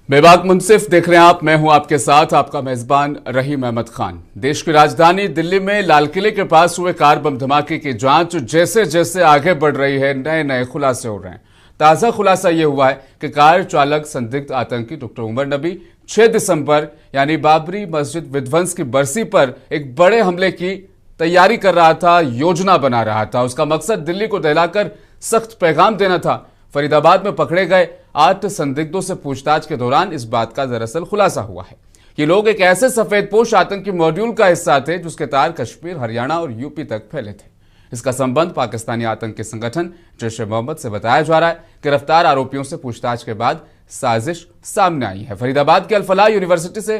बेबाक मुंसिफ देख रहे हैं आप। मैं हूं आपके साथ आपका मेजबान रहीम अहमद खान। देश की राजधानी दिल्ली में लाल किले के पास हुए कार बम धमाके की जांच जैसे जैसे आगे बढ़ रही है, नए नए खुलासे हो रहे हैं। ताजा खुलासा यह हुआ है कि कार चालक संदिग्ध आतंकी डॉक्टर उमर नबी 6 दिसंबर यानी बाबरी मस्जिद विध्वंस की बरसी पर एक बड़े हमले की तैयारी कर रहा था, योजना बना रहा था। उसका मकसद दिल्ली को दहलाकर सख्त पैगाम देना था। फरीदाबाद में पकड़े गए 8 संदिग्धों से पूछताछ के दौरान इस बात का दरअसल खुलासा हुआ है कि लोग एक ऐसे सफेदपोश आतंकी मॉड्यूल का हिस्सा थे जिसके तार कश्मीर, हरियाणा और यूपी तक फैले थे। इसका संबंध पाकिस्तानी आतंकी संगठन जैश-ए-मोहम्मद से बताया जा रहा है। गिरफ्तार आरोपियों से पूछताछ के बाद साजिश सामने आई है। फरीदाबाद के अल-फलाह यूनिवर्सिटी से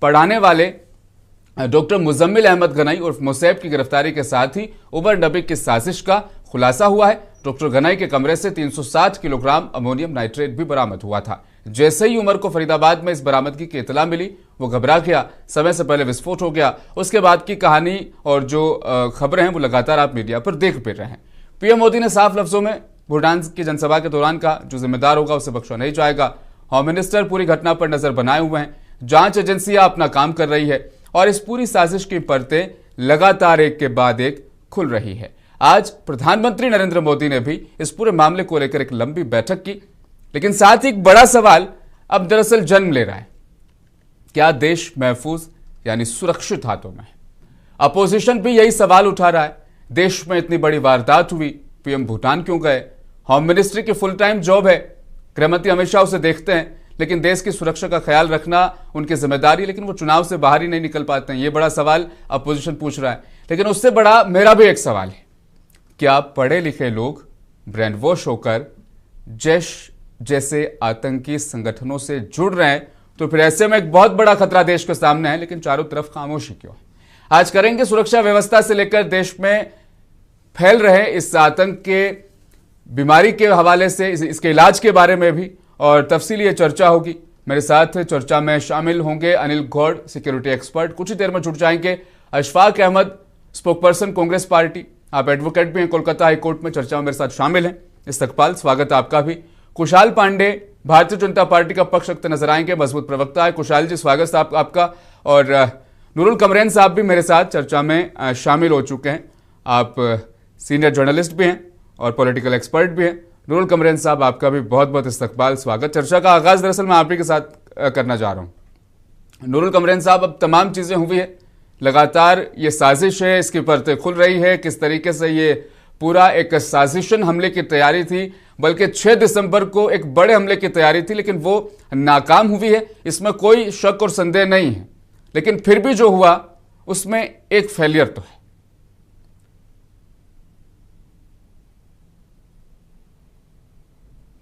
पढ़ाने वाले डॉक्टर मुजम्मिल अहमद गनाई उर्फ मुसैब की गिरफ्तारी के साथ ही उमर नबी की साजिश का खुलासा हुआ है। डॉक्टर गनाई के कमरे से 360 किलोग्राम अमोनियम नाइट्रेट भी बरामद हुआ था। जैसे ही उमर को फरीदाबाद में इस बरामदगी की इतला मिली, वो घबरा गया। समय से पहले विस्फोट हो गया। उसके बाद की कहानी और जो खबरें हैं वो लगातार आप मीडिया पर देख पा रहे हैं। पीएम मोदी ने साफ लफ्जों में भूटान की जनसभा के दौरान कहा, जो जिम्मेदार होगा उसे बख्शा नहीं जाएगा। होम मिनिस्टर पूरी घटना पर नजर बनाए हुए हैं। जांच एजेंसियां अपना काम कर रही है और इस पूरी साजिश की परतें लगातार एक के बाद एक खुल रही है। आज प्रधानमंत्री नरेंद्र मोदी ने भी इस पूरे मामले को लेकर एक लंबी बैठक की, लेकिन साथ ही एक बड़ा सवाल अब दरअसल जन्म ले रहा है। क्या देश महफूज यानी सुरक्षित हाथों में है? अपोजिशन भी यही सवाल उठा रहा है। देश में इतनी बड़ी वारदात हुई, पीएम भूटान क्यों गए? होम मिनिस्ट्री की फुल टाइम जॉब है, गृहमंत्री अमित शाह उसे देखते हैं, लेकिन देश की सुरक्षा का ख्याल रखना उनकी जिम्मेदारी, लेकिन वो चुनाव से बाहर ही नहीं निकल पाते हैं। ये बड़ा सवाल अपोजिशन पूछ रहा है। लेकिन उससे बड़ा मेरा भी एक सवाल है, क्या पढ़े लिखे लोग ब्रेन वॉश होकर जैश जैसे आतंकी संगठनों से जुड़ रहे हैं? तो फिर ऐसे में एक बहुत बड़ा खतरा देश के सामने है, लेकिन चारों तरफ खामोशी क्यों है? आज करेंगे सुरक्षा व्यवस्था से लेकर देश में फैल रहे इस आतंक के बीमारी के हवाले से इसके इलाज के बारे में भी और तफसीली चर्चा होगी। मेरे साथ चर्चा में शामिल होंगे अनिल गौड़, सिक्योरिटी एक्सपर्ट, कुछ ही देर में जुड़ जाएंगे अशफाक अहमद, स्पोकपर्सन कांग्रेस पार्टी, आप एडवोकेट भी हैं, कोलकाता हाईकोर्ट में चर्चा में मेरे साथ शामिल हैं। इस्तकबाल, स्वागत है आपका भी। कुशाल पांडे, भारतीय जनता पार्टी का पक्ष रखते नजर आएंगे, मजबूत प्रवक्ता है। कुशाल जी, स्वागत है आपका। और नूरुल कमरैन साहब भी मेरे साथ चर्चा में शामिल हो चुके हैं। आप सीनियर जर्नलिस्ट भी हैं और पॉलिटिकल एक्सपर्ट भी हैं। नूरुल कमरैन साहब, आपका भी बहुत बहुत इस्तकबाल, स्वागत। चर्चा का आगाज दरअसल मैं आप ही के साथ करना चाह रहा हूँ। नूरुल कमरैन साहब, अब तमाम चीजें हुई है, लगातार ये साजिश है, इसकी परतें खुल रही है। किस तरीके से ये पूरा एक साजिशन हमले की तैयारी थी, बल्कि 6 दिसंबर को एक बड़े हमले की तैयारी थी, लेकिन वो नाकाम हुई है, इसमें कोई शक और संदेह नहीं है। लेकिन फिर भी जो हुआ उसमें एक फेलियर तो है।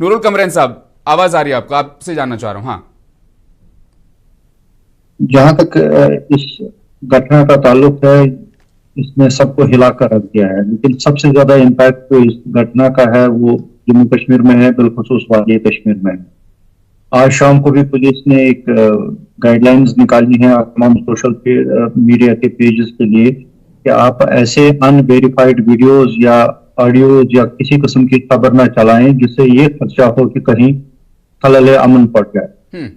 नूरुल कमरैन साहब, आवाज आ रही है आपको? आपसे जानना चाह रहा हूं। हाँ, जहां तक इस घटना का ताल्लुक है, इसने सबको हिलाकर रख दिया है। लेकिन सबसे ज्यादा इम्पैक्ट तो इस घटना का है वो जम्मू कश्मीर में है, बिलखुसूस वादी कश्मीर में। आज शाम को भी पुलिस ने एक गाइडलाइंस निकाली है तमाम सोशल मीडिया के पेजेस के लिए कि आप ऐसे अनवेरिफाइड वीडियोस या ऑडियोज या किसी किस्म की खबर ना चलाएं जिससे ये खर्चा हो कि कहीं खलल अमन पड़ जाए।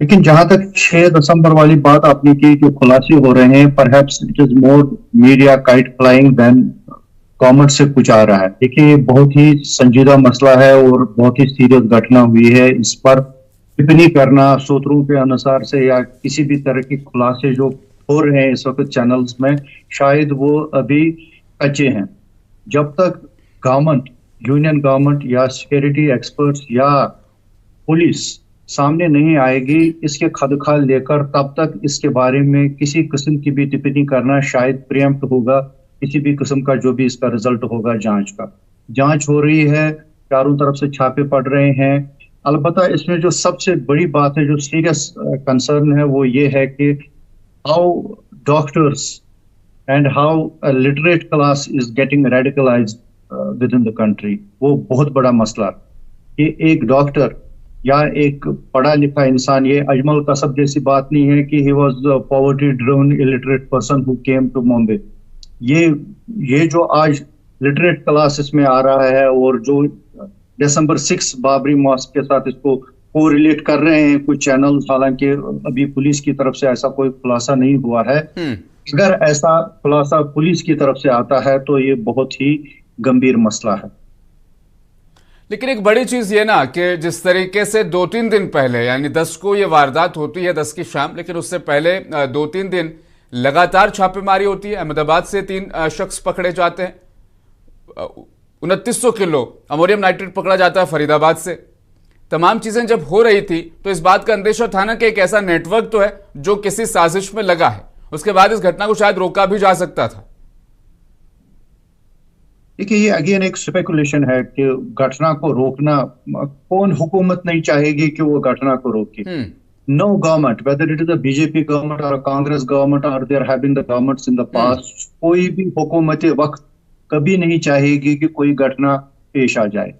लेकिन जहां तक 6 दिसंबर वाली बात आपने की, जो खुलासे हो रहे हैं, perhaps it is more media kite flying than government से कुछ आ रहा है। देखिए, ये बहुत ही संजीदा मसला है और बहुत ही सीरियस घटना हुई है। इस पर टिप्पणी करना सूत्रों के अनुसार से या किसी भी तरह के खुलासे जो हो रहे हैं इस वक्त चैनल्स में, शायद वो अभी कच्चे हैं। जब तक गवर्नमेंट, यूनियन गवर्नमेंट या सिक्योरिटी एक्सपर्ट्स या पुलिस सामने नहीं आएगी इसके खदखाल लेकर, तब तक इसके बारे में किसी किस्म की भी टिप्पणी करना शायद प्रियम्प्ट होगा किसी भी किस्म का जो भी इसका रिजल्ट होगा जांच का। जांच हो रही है, चारों तरफ से छापे पड़ रहे हैं। अलबत्ता इसमें जो सबसे बड़ी बात है, जो सीरियस कंसर्न है, वो ये है कि how doctors and how literate class is getting radicalised with in the country. वो बहुत बड़ा मसला कि एक डॉक्टर या एक पढ़ा लिखा इंसान, ये अजमल कसब जैसी बात नहीं है कि he was poverty driven illiterate person who came to Bombay. ये जो आज लिटरेट क्लास इसमें आ रहा है और जो दिसंबर 6 बाबरी मॉस्क के साथ इसको कोरिलेट कर रहे हैं कुछ चैनल्स, हालांकि अभी पुलिस की तरफ से ऐसा कोई खुलासा नहीं हुआ है। अगर ऐसा खुलासा पुलिस की तरफ से आता है तो ये बहुत ही गंभीर मसला है। लेकिन एक बड़ी चीज ये ना कि जिस तरीके से 2-3 दिन पहले, यानी 10 को ये वारदात होती है, 10 की शाम, लेकिन उससे पहले 2-3 दिन लगातार छापेमारी होती है। अहमदाबाद से 3 शख्स पकड़े जाते हैं, 2900 किलो अमोनियम नाइट्रेट पकड़ा जाता है फरीदाबाद से। तमाम चीजें जब हो रही थी तो इस बात का अंदेशा था ना कि एक ऐसा नेटवर्क तो है जो किसी साजिश में लगा है, उसके बाद इस घटना को शायद रोका भी जा सकता था। देखिए, ये अगेन एक स्पेकुलेशन है कि घटना को रोकना, कौन हुकूमत नहीं चाहेगी कि वो घटना को रोके। No government, whether it is a BJP government और कांग्रेस गवर्नमेंट और there have been the governments in the past, कोई भी हुकूमत वक्त कभी नहीं चाहेगी कि कोई घटना पेश आ जाए।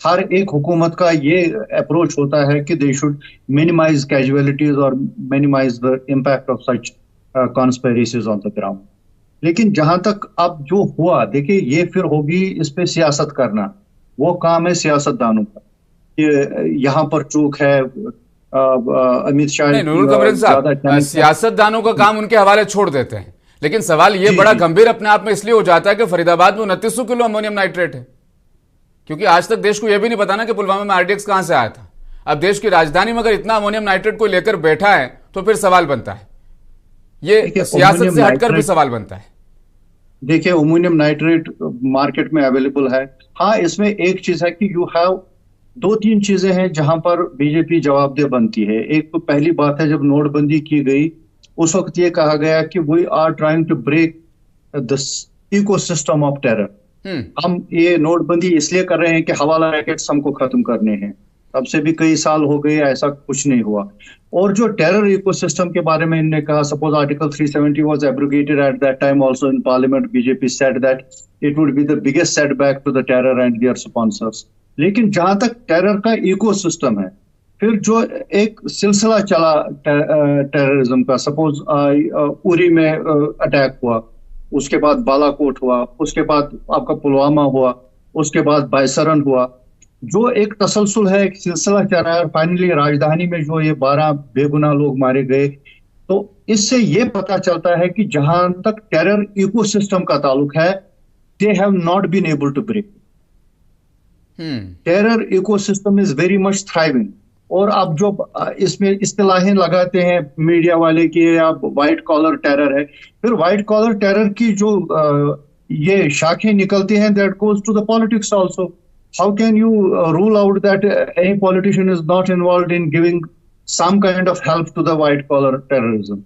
हर एक हुकूमत का ये अप्रोच होता है कि दे शुड मिनिमाइज कैजुअलिटीज और minimise the impact of such conspiracies on the ground. लेकिन जहां तक अब जो हुआ, देखिए, ये फिर होगी इस पे सियासत करना, वो काम है सियासतदानों का। यहाँ पर चूक है अमित शाह। नहीं, नूरुल कमरिन साहब, सियासतदानों का काम उनके हवाले छोड़ देते हैं, लेकिन सवाल ये बड़ा गंभीर अपने आप में इसलिए हो जाता है कि फरीदाबाद में 2900 किलो अमोनियम नाइट्रेट है, क्योंकि आज तक देश को यह भी नहीं पता ना कि पुलवामा में आरडीएक्स कहां से आया था। अब देश की राजधानी में अगर इतना अमोनियम नाइट्रेट को लेकर बैठा है तो फिर सवाल बनता है, ये सियासत से हटकर भी सवाल बनता है। देखिए, अमोनियम नाइट्रेट मार्केट में अवेलेबल है। हाँ, इसमें एक चीज है कि यू हैव 2-3 चीजें हैं जहां पर बीजेपी जवाबदेह बनती है। एक तो पहली बात है, जब नोटबंदी की गई उस वक्त ये कहा गया कि we are trying to break the ecosystem of terror. हम ये नोटबंदी इसलिए कर रहे हैं कि हवाला रैकेट्स हमको खत्म करने हैं। तब से भी कई साल हो गए, ऐसा कुछ नहीं हुआ। और जो टेरर इकोसिस्टम के बारे में इन्होंने कहा, suppose article 370 was abrogated at that time also in parliament, BJP said that it would be the biggest setback to the terror and their sponsors. लेकिन जहां तक टेरर का इकोसिस्टम है, फिर जो एक सिलसिला चला टेररिज्म का, सपोज उरी में अटैक हुआ, उसके बाद बालाकोट हुआ, उसके बाद आपका पुलवामा हुआ, उसके बाद बायसरन हुआ, जो एक तसलसल है, एक सिलसिला चल रहा है। फाइनली राजधानी में जो ये 12 बेगुनाह लोग मारे गए, तो इससे ये पता चलता है कि जहां तक टेरर इकोसिस्टम का ताल्लुक है, they have not been able to break. Terror ecosystem is very much thriving. और अब जो इसमें इस्तिलाहें लगाते हैं मीडिया वाले कि आप व्हाइट कॉलर टेरर है, फिर व्हाइट कॉलर टेरर की जो ये शाखें निकलती हैं, that goes to the politics also. How can you rule out that any politician is not involved in giving some kind of help to the white collar terrorism?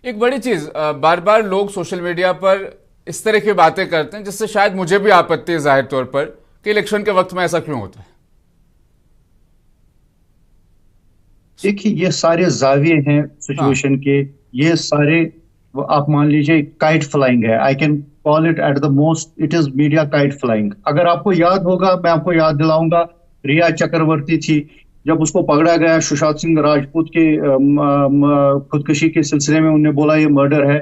एक बड़ी चीज, बार बार लोग सोशल मीडिया पर इस तरह की बातें करते हैं जिससे शायद मुझे भी आपत्ति है जाहिर तौर पर कि इलेक्शन के वक्त में ऐसा क्यों होता है। देखिए, ये सारे जाविये हैं सिचुएशन के, ये सारे आप मान लीजिए काइट फ्लाइंग है। I can call it at the most, it is media kite flying. अगर आपको याद होगा, मैं आपको याद दिलाऊंगा, रिया चक्रवर्ती थी, जब उसको पकड़ा गया सुशांत सिंह राजपूत के खुदकुशी के सिलसिले में, उन्होंने बोला ये मर्डर है।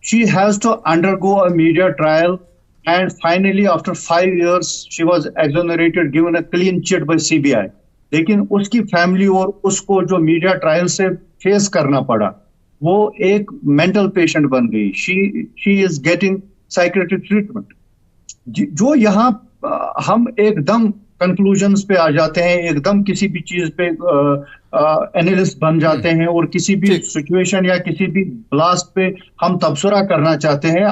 She has to undergo a media trial and finally after 5 years she was exonerated, given a clean chit by CBI. लेकिन उसकी फैमिली और उसको जो मीडिया ट्रायल से फेस करना पड़ा, वो एक मेंटल पेशेंट बन गई। She is getting psychiatric treatment. जो यहाँ हम एकदम कंक्लूजन्स पे आ जाते हैं, एकदम किसी भी चीज पे एनालिस्ट बन जाते हैं और किसी भी सिचुएशन या किसी भी ब्लास्ट पे हम तबसरा करना चाहते हैं।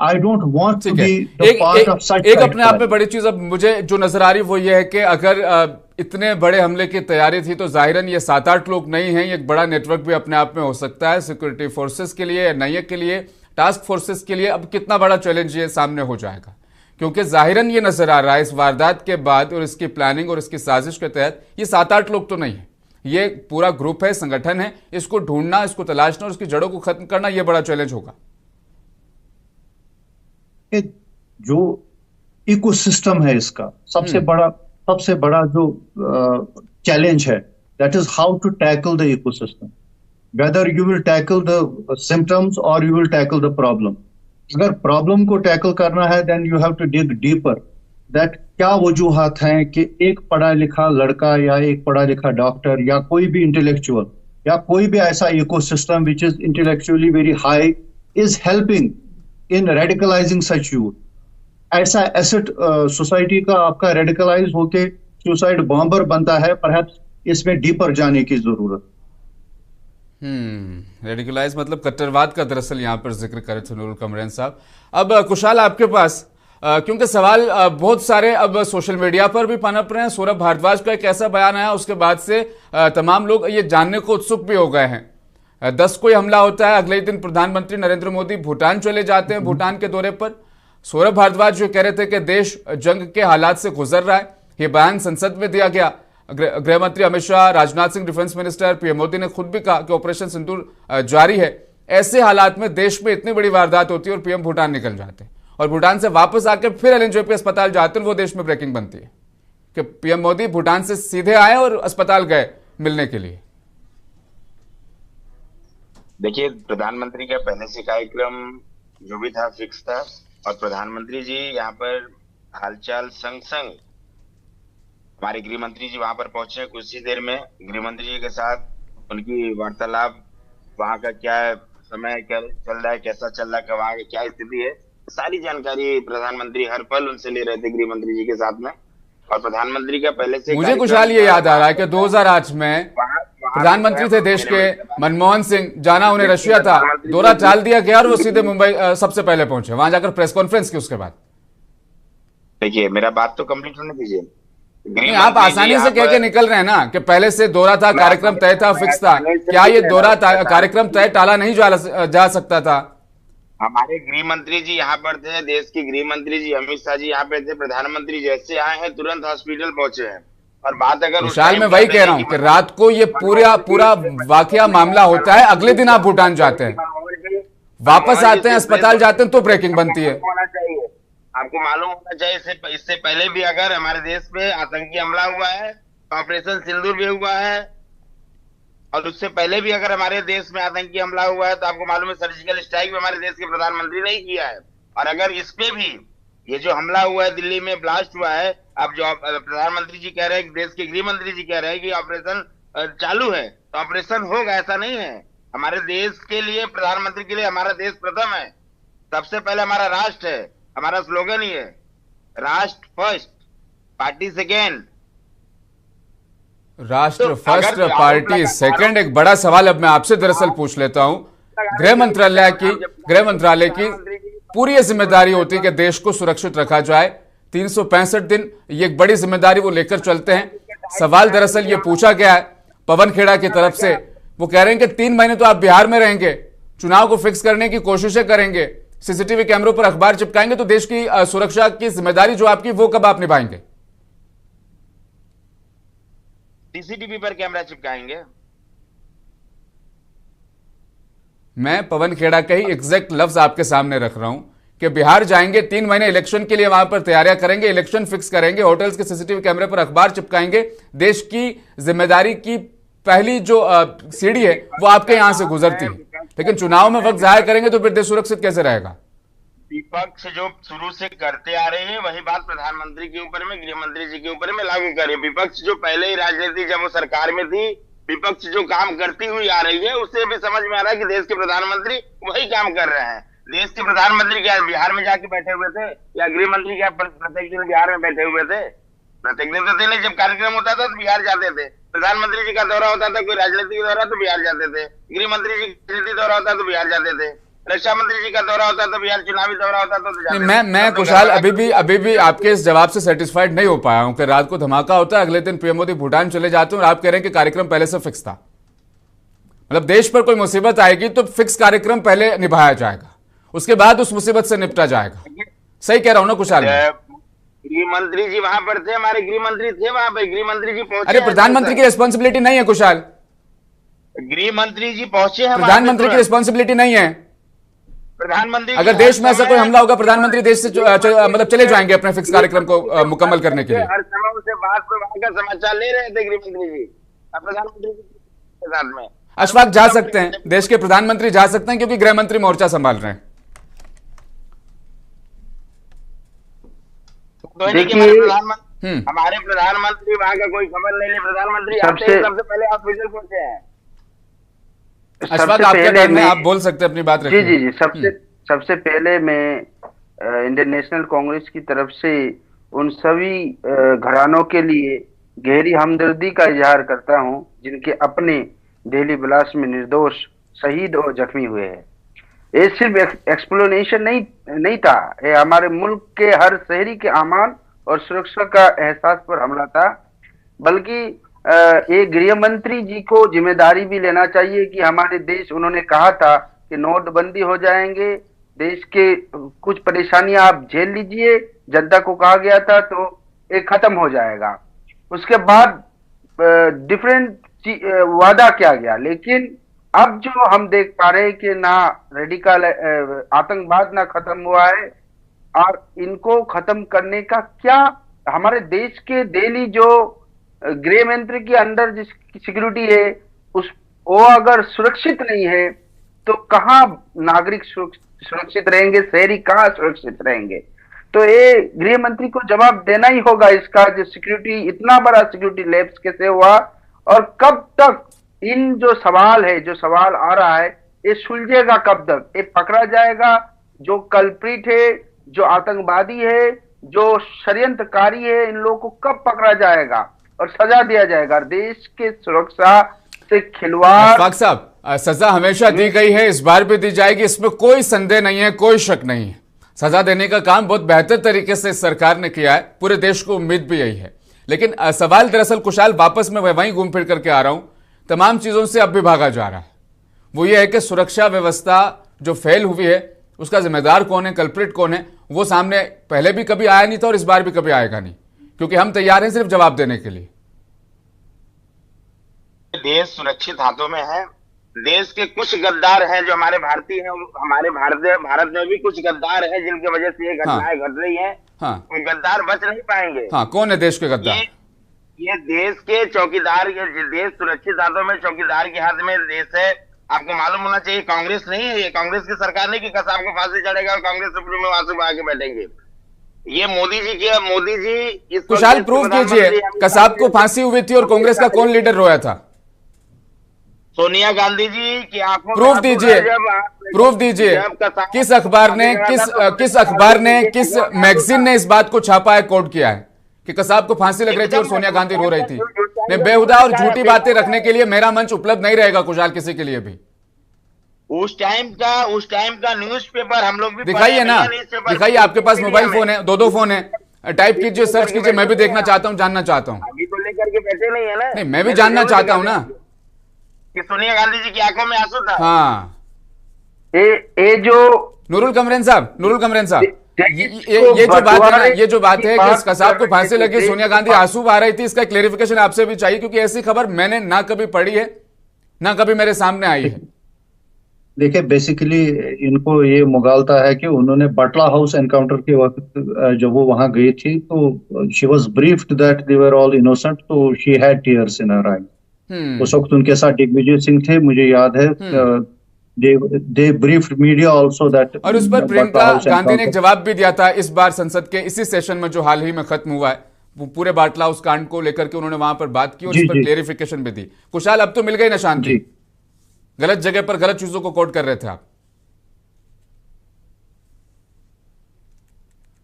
I don't want to be the part of such. एक अपने आप में बड़ी चीज अब मुझे जो नजर आ रही वो ये है कि अगर इतने बड़े हमले की तैयारी थी तो जाहिरन ये 7-8 लोग नहीं हैं, ये एक बड़ा नेटवर्क भी अपने आप में हो सकता है सिक्योरिटी फोर्सेस के लिए, एनआईए के लिए, टास्क फोर्सेस के लिए। अब कितना बड़ा चैलेंज ये सामने हो जाएगा, क्योंकि जाहिरन ये नजर आ रहा है इस वारदात के बाद और इसकी प्लानिंग और इसकी साजिश के तहत ये 7-8 लोग तो नहीं है, ये पूरा ग्रुप है, संगठन है। इसको ढूंढना, इसको तलाशना और इसकी जड़ों को खत्म करना, यह बड़ा चैलेंज होगा। जो इकोसिस्टम है इसका सबसे बड़ा जो चैलेंज है, that is how to tackle the ecosystem, whether you will tackle the symptoms और you will tackle the problem. अगर प्रॉब्लम को टैकल करना है, then you have to dig deeper. That क्या वजूहात हैं कि एक पढ़ा लिखा लड़का या एक पढ़ा लिखा डॉक्टर या कोई भी इंटेलेक्चुअल या कोई भी ऐसा ecosystem which is intellectually very high is helping in radicalizing such youth. ऐसा एसेट सोसाइटी का आपका रेडिकलाइज होके सुसाइड बॉम्बर बनता है, परहैप्स इसमें डीपर जाने की जरूरत। रेडिकुलाइज मतलब कट्टरवाद का दरअसल यहाँ पर जिक्र करे थे नूरुल कमरैन साहब। अब कुशाल आपके पास क्योंकि सवाल बहुत सारे अब सोशल मीडिया पर भी पनप रहे हैं। सौरभ भारद्वाज का एक ऐसा बयान आया, उसके बाद से तमाम लोग ये जानने को उत्सुक भी हो गए हैं। 10 को हमला होता है, अगले दिन प्रधानमंत्री नरेंद्र मोदी भूटान चले जाते हैं, भूटान के दौरे पर। सौरभ भारद्वाज जो कह रहे थे कि देश जंग के हालात से गुजर रहा है, ये बयान संसद में दिया गया। गृह मंत्री Amit Shah, Rajnath Singh, defence minister, PM Modi ने खुद भी कहा कि ऑपरेशन सिंदूर जारी है। ऐसे हालात में देश में इतनी बड़ी वारदात होती है और पीएम भूटान निकल जाते हैं और भूटान से वापस आकर फिर एलएनजेपी अस्पताल जाते हैं, वो देश में ब्रेकिंग बनती है कि पीएम मोदी भूटान से सीधे आए और अस्पताल गए मिलने के लिए। देखिए, प्रधानमंत्री का पहले से कार्यक्रम जो भी था फिक्स था और प्रधानमंत्री जी यहाँ पर हालचाल संग संग हमारे गृह मंत्री जी वहां पर पहुंचे। कुछ ही देर में गृह मंत्री जी के साथ उनकी वार्तालाप, वहां का क्या समय क्या चल रहा है, कैसा चल रहा है, वहां की क्या स्थिति है, सारी जानकारी प्रधानमंत्री हर पल उनसे ले रहे थे गृह मंत्री जी के साथ में। और प्रधानमंत्री का पहले से मुझे कुशाल ये याद आ रहा है कि 2008 में प्रधानमंत्री थे देश के मनमोहन सिंह, जाना उन्हें रशिया था, दौरा टाल दिया गया और वो सीधे मुंबई सबसे पहले पहुंचे, वहां जाकर प्रेस कॉन्फ्रेंस की उसके बाद। देखिए, मेरा बात तो कंप्लीट होने दीजिए। नहीं, आप आसानी से कह के निकल रहे हैं ना कि पहले से दौरा था, कार्यक्रम तय था, फिक्स था। क्या ये दौरा कार्यक्रम तय टाला नहीं जा सकता था? हमारे गृह मंत्री जी यहाँ पर थे, देश के गृह मंत्री जी अमित शाह जी यहाँ पे थे। प्रधानमंत्री जैसे आए हैं तुरंत हॉस्पिटल पहुंचे हैं। और बात अगर विशाल, मैं वही कह रहा हूँ कि रात को ये पूरा वाकया मामला होता है, अगले दिन आप भूटान जाते हैं, वापस आते हैं, अस्पताल जाते हैं, तो ब्रेकिंग बनती है। आपको मालूम होना चाहिए इससे पहले भी अगर हमारे देश पे आतंकी हमला हुआ है, ऑपरेशन सिंदूर भी हुआ है, और उससे पहले भी अगर हमारे देश में आतंकी हमला हुआ है तो आपको मालूम है सर्जिकल स्ट्राइक भी हमारे देश के प्रधानमंत्री ने ही किया है। और अगर इस पे भी ये जो हमला हुआ है, दिल्ली में ब्लास्ट हुआ है, अब जो प्रधानमंत्री जी कह रहे हैं, देश के गृह मंत्री जी कह रहे हैं कि ऑपरेशन चालू है, तो ऑपरेशन होगा, ऐसा नहीं है। हमारे देश के लिए, प्रधानमंत्री के लिए हमारा देश प्रथम है, सबसे पहले हमारा राष्ट्र है। हमारा स्लोगन ही है, राष्ट्र फर्स्ट, पार्टी सेकेंड। राष्ट्र फर्स्ट, पार्टी सेकंड। एक बड़ा सवाल अब मैं आपसे दरअसल पूछ लेता हूं। गृह मंत्रालय की पूरी ये जिम्मेदारी होती है कि देश को सुरक्षित रखा जाए। 365 दिन ये एक बड़ी जिम्मेदारी वो लेकर चलते हैं। सवाल दरअसल ये पूछा गया है पवन खेड़ा की तरफ से, वो कह रहे हैं कि 3 महीने तो आप बिहार में रहेंगे, चुनाव को फिक्स करने की कोशिशें करेंगे, सीसीटीवी कैमरों पर अखबार चिपकाएंगे, तो देश की सुरक्षा की जिम्मेदारी जो आपकी वो कब आप निभाएंगे? सीसीटीवी पर कैमरा चिपकाएंगे। मैं पवन खेड़ा के ही एग्जैक्ट लफ्ज आपके सामने रख रहा हूं कि बिहार जाएंगे, 3 महीने इलेक्शन के लिए वहां पर तैयारियां करेंगे, इलेक्शन फिक्स करेंगे, होटल्स के सीसीटीवी कैमरे पर अखबार चिपकाएंगे। देश की जिम्मेदारी की पहली जो सीढ़ी है वो आपके यहां से गुजरती है, लेकिन चुनाव में वक्त जाया करेंगे तो फिर देश सुरक्षित कैसे रहेगा? विपक्ष जो शुरू से करते आ रहे हैं वही बात प्रधानमंत्री के ऊपर में, गृह मंत्री जी के ऊपर में लागू करें। विपक्ष जो पहले ही राजनीति जब वो सरकार में थी, विपक्ष जो काम करती हुई आ रही है, उससे भी समझ में आ रहा है कि देश के प्रधानमंत्री वही काम कर रहे हैं। देश के प्रधानमंत्री क्या बिहार में जाके बैठे हुए थे, या गृह मंत्री क्या प्रत्येक दिन बिहार में बैठे हुए थे? प्रत्येक दिन तो थे नहीं। जब कार्यक्रम होता था तो बिहार जाते थे, प्रधानमंत्री जी का दौरा होता था, कोई राजनीतिक दौरा तो बिहार जाते थे, गृह मंत्री जी का दौरा होता तो बिहार जाते थे, रक्षा मंत्री जी का दौरा होता तो बिहार, चुनावी दौरा होता तो मैं कुशाल अभी भी आपके इस जवाब से सेटिस्फाइड नहीं हो पाया हूं कि रात को धमाका होता है, अगले दिन पीएम मोदी भूटान चले जाते हैं और आप कह रहे हैं कि कार्यक्रम पहले से फिक्स था। मतलब देश पर कोई मुसीबत आएगी तो फिक्स कार्यक्रम पहले निभाया जाएगा, उसके बाद उस मुसीबत से निपटा जाएगा। सही कह रहा हूं ना कुशाल? गृह मंत्री जी वहां पर थे, हमारे गृह मंत्री थे वहां पे, गृह मंत्री जी पहुंचे। अरे प्रधानमंत्री की रिस्पॉन्सिबिलिटी नहीं है कुशाल, गृह मंत्री जी पहुंचे हैं, प्रधानमंत्री की रिस्पॉन्सिबिलिटी नहीं है। प्रधानमंत्री अगर देश में ऐसा कोई हमला होगा, प्रधानमंत्री देश से मतलब चले जाएंगे अपने फिक्स कार्यक्रम को मुकम्मल करने के लिए। हर समय उनसे बात पे वहां का समाचार ले रहे थे गृह मंत्री जी, प्रधानमंत्री के साथ में। अशफाक जा सकते हैं, देश के प्रधानमंत्री जा सकते हैं क्योंकि गृह मंत्री मोर्चा संभाल रहे हैं। तो है नहीं कि हमारे प्रधानमंत्री वहां का कोई खबर नहीं ले, प्रधानमंत्री आते ही सबसे पहले हॉस्पिटल पहुंचे हैं। अशफाक, आपका टर्न है, आप बोल सकते हैं, अपनी बात रखिए। जी जी जी, सबसे पहले मैं इंडियन नेशनल कांग्रेस की तरफ से उन सभी घरानों के लिए गहरी हमदर्दी का इजहार करता हूं जिनके अपने दिल्ली ब्लास्ट में निर्दोष शहीद और जख्मी हुए हैं। ये सिर्फ एक्सप्लेनेशन नहीं था, ये हमारे मुल्क के हर शहरी के अमान और सुरक्षा का एहसास पर हमला था। बल्कि एक गृह मंत्री जी को जिम्मेदारी भी लेना चाहिए कि हमारे देश, उन्होंने कहा था कि नोटबंदी हो जाएंगे, देश के कुछ परेशानियां आप झेल लीजिए, जनता को कहा गया था, तो ये खत्म हो जाएगा। उसके बाद डिफरेंट वादा किया गया, लेकिन अब जो हम देख पा रहे हैं कि ना रेडिकल आतंकवाद ना खत्म हुआ है, और इनको खत्म करने का क्या हमारे देश के दिल्ली जो गृह मंत्री के अंडर जिसकी सिक्योरिटी है वो अगर सुरक्षित नहीं है तो कहाँ नागरिक सुरक्षित रहेंगे, शहरी कहाँ सुरक्षित रहेंगे? तो ये गृह मंत्री को जवाब देना ही होगा इसका, जो सिक्योरिटी, इतना बड़ा सिक्योरिटी लैप्स कैसे हुआ और कब तक इन जो सवाल आ रहा है ये सुलझेगा, कब तक ये पकड़ा जाएगा? जो कल्प्रिट है, जो आतंकवादी है, जो षड्यंत्रकारी है, इन लोगों को कब पकड़ा जाएगा और सजा दिया जाएगा? देश के सुरक्षा से खिलवाड़। अशफाक साहब, सजा हमेशा दी गई है, इस बार भी दी जाएगी, इसमें कोई संदेह नहीं है, कोई शक नहीं है। सजा देने का काम बहुत बेहतर तरीके से सरकार ने किया है, पूरे देश को उम्मीद भी यही है। लेकिन सवाल दरअसल कुशाल, वापस मैं वहीं घूम फिर करके आ रहा हूं, तमाम चीजों से अब भी भागा जा रहा है। वो ये है कि सुरक्षा व्यवस्था जो फेल हुई है उसका जिम्मेदार कौन है, कल्प्रिट कौन है, वो सामने पहले भी कभी आया नहीं था और इस बार भी कभी आएगा नहीं, क्योंकि हम तैयार हैं सिर्फ जवाब देने के लिए। देश सुरक्षित हाथों में है। देश के कुछ गद्दार हैं जो हमारे भारतीय हैं, हमारे भारत में भी कुछ गद्दार हैं जिनकी वजह से ये घटनाएं घट रही हैं। हाँ, वो गद्दार बच नहीं पाएंगे। हाँ, कौन है देश के गद्दार? ये देश के चौकीदार, ये देश सुरक्षित हाथों में, चौकीदार के हाथ में देश है। आपको मालूम होना चाहिए, कांग्रेस नहीं है, ये कांग्रेस की सरकार नहीं कि कसाब को फांसी चढ़ेगा और कांग्रेस सुप्रीमो वहां से आके बैठेंगे। ये मोदी जी कुशाल प्रूव कीजिए, कसाब को फांसी हुई थी और कांग्रेस का कौन लीडर रोया था? सोनिया गांधी जी की आंखों। प्रूफ दीजिए, प्रूफ दीजिए। किस अखबार ने, किस मैगजीन ने इस बात को छापा है, कोट किया है कि कसाब को फांसी लग रही थी और सोनिया गांधी रो रही थी? नहीं, बेहुदा और झूठी बातें रखने के लिए मेरा मंच उपलब्ध नहीं रहेगा कुशाल, किसी के लिए भी। उस टाइम का न्यूज़पेपर हम लोग भी दिखाइए ना, दिखाइए, आपके पास मोबाइल फोन है, दो फोन है, टाइप कीजिए, सर्च कीजिए, मैं भी देखना चाहता हूं, जानना चाहता हूं। अभी तो लेकर के बैठे नहीं है ना। नहीं, मैं भी जानना चाहता हूं ना कि सोनिया गांधी जी की आंखों में आंसू था। हाँ, ये जो नूरुल कमरेन साहब, ये जो बात है कि कसाब को फांसी लगी, सोनिया गांधी आंसू बहा रही थी, इसका क्लेरिफिकेशन आपसे भी चाहिए, क्योंकि ऐसी खबर मैंने ना कभी पढ़ी है ना कभी मेरे सामने आई है। देखिए, बेसिकली इनको ये मुगालता है कि उन्होंने बटला हाउस एनकाउंटर के वक्त जब वो वहां गई थी तो she was briefed that they were all innocent, तो she had tears in her eyes. उस वक्त उनके साथ दिग्विजय सिंह थे, मुझे याद है। they briefed media also that। और उस पर प्रियंका गांधी ने एक जवाब भी दिया था इस बार संसद के इसी सेशन में जो हाल ही में खत्म हुआ है, वो पूरे बाटला हाउस कांड को लेकर के उन्होंने वहां पर बात की और इस पर क्लेरिफिकेशन भी दी। कुशाल, अब तो मिल गई ना शांति? गलत जगह पर गलत चीजों को कोट कर रहे थे आप।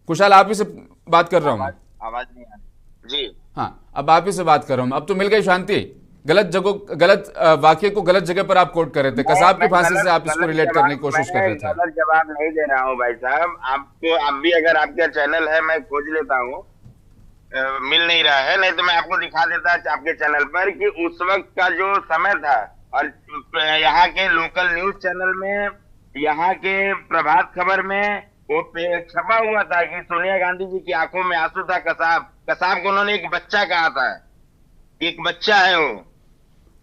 कुशाल, आप ही से बात कर रहा हूं। आवाज नहीं आ रही जी। हाँ, अब आप ही से बात कर रहा हूं। अब तो मिल गई शांति। गलत वाक्य को गलत जगह पर आप कोट कर रहे थे, कसाब की फांसी से आप इसको रिलेट करने की कोशिश कर रहे थे। गलत जवाब नहीं दे रहा हूँ भाई साहब, आपको अब भी अगर आपका चैनल है मैं खोज लेता हूँ, मिल नहीं रहा है, नहीं तो मैं आपको दिखा देता आपके चैनल पर कि उस वक्त का जो समय था और यहाँ के लोकल न्यूज चैनल में, यहाँ के प्रभात खबर में वो छपा हुआ था कि सोनिया गांधी जी की आंखों में आंसू था। कसाब को उन्होंने एक बच्चा कहा था, एक बच्चा है वो।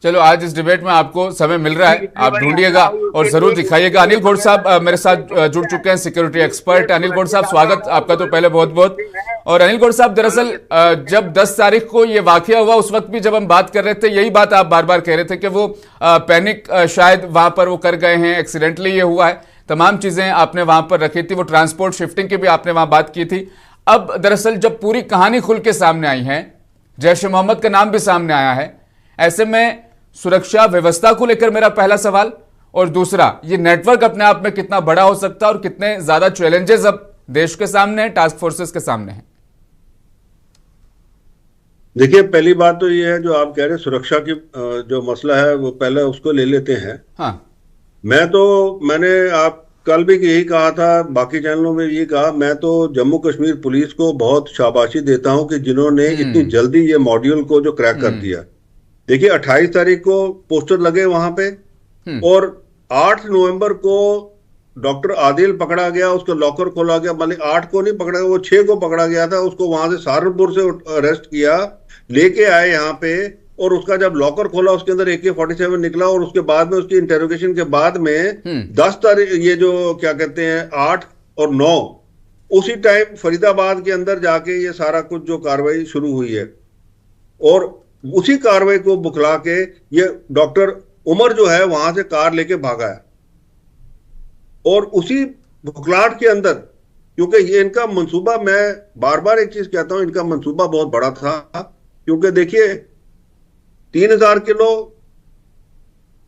चलो, आज इस डिबेट में आपको समय मिल रहा है, आप ढूंढिएगा और जरूर दिखाइएगा। अनिल गौड़ साहब मेरे साथ जुड़ चुके हैं, सिक्योरिटी एक्सपर्ट। अनिल गौड़ साहब, स्वागत आपका तो पहले बहुत बहुत। और अनिल गौड़ साहब, दरअसल जब 10 तारीख को ये वाकया हुआ उस वक्त भी जब हम बात कर रहे थे, यही बात आप बार बार कह रहे थे कि वो पैनिक शायद वहां पर वो कर गए हैं, एक्सीडेंटली ये हुआ है, तमाम चीजें आपने वहां पर रखी थी, वो ट्रांसपोर्ट शिफ्टिंग की भी आपने वहां बात की थी। अब दरअसल जब पूरी कहानी खुल के सामने आई है, जैश ए मोहम्मद का नाम भी सामने आया है, ऐसे में सुरक्षा व्यवस्था को लेकर मेरा पहला सवाल, और दूसरा ये नेटवर्क अपने आप में कितना बड़ा हो सकता है और कितने ज्यादा चैलेंजेस अब देश के सामने है, टास्क फोर्सेस के सामने है। देखिए, पहली बात तो ये है जो आप कह रहे हैं सुरक्षा की जो मसला है वो पहले उसको ले लेते हैं। हाँ, मैंने आप कल भी यही कहा था, बाकी चैनलों में ये कहा, मैं तो जम्मू कश्मीर पुलिस को बहुत शाबाशी देता हूं कि जिन्होंने इतनी जल्दी ये मॉड्यूल को जो क्रैक कर दिया। देखिए 28 तारीख को पोस्टर लगे वहां पे और 8 नवंबर को डॉक्टर आदिल पकड़ा गया, उसका लॉकर खोला गया, मतलब 8 को नहीं पकड़ा गया, वो 6 को पकड़ा गया था, उसको वहां से सहारनपुर से अरेस्ट किया, लेके आए यहाँ पे, और उसका जब लॉकर खोला उसके अंदर AK-47 निकला, और उसके बाद में उसकी इंटेरोगेशन के बाद में 10 तारीख, ये जो क्या कहते हैं 8 और 9, उसी टाइम फरीदाबाद के अंदर जाके ये सारा कुछ जो कार्रवाई शुरू हुई है, और उसी कार्रवाई को बुखला के ये डॉक्टर उमर जो है वहां से कार लेके भागा है। और उसी बुखलाहट के अंदर, क्योंकि ये इनका मंसूबा, मैं बार बार एक चीज कहता हूं, इनका मंसूबा बहुत बड़ा था, क्योंकि देखिए 3000 किलो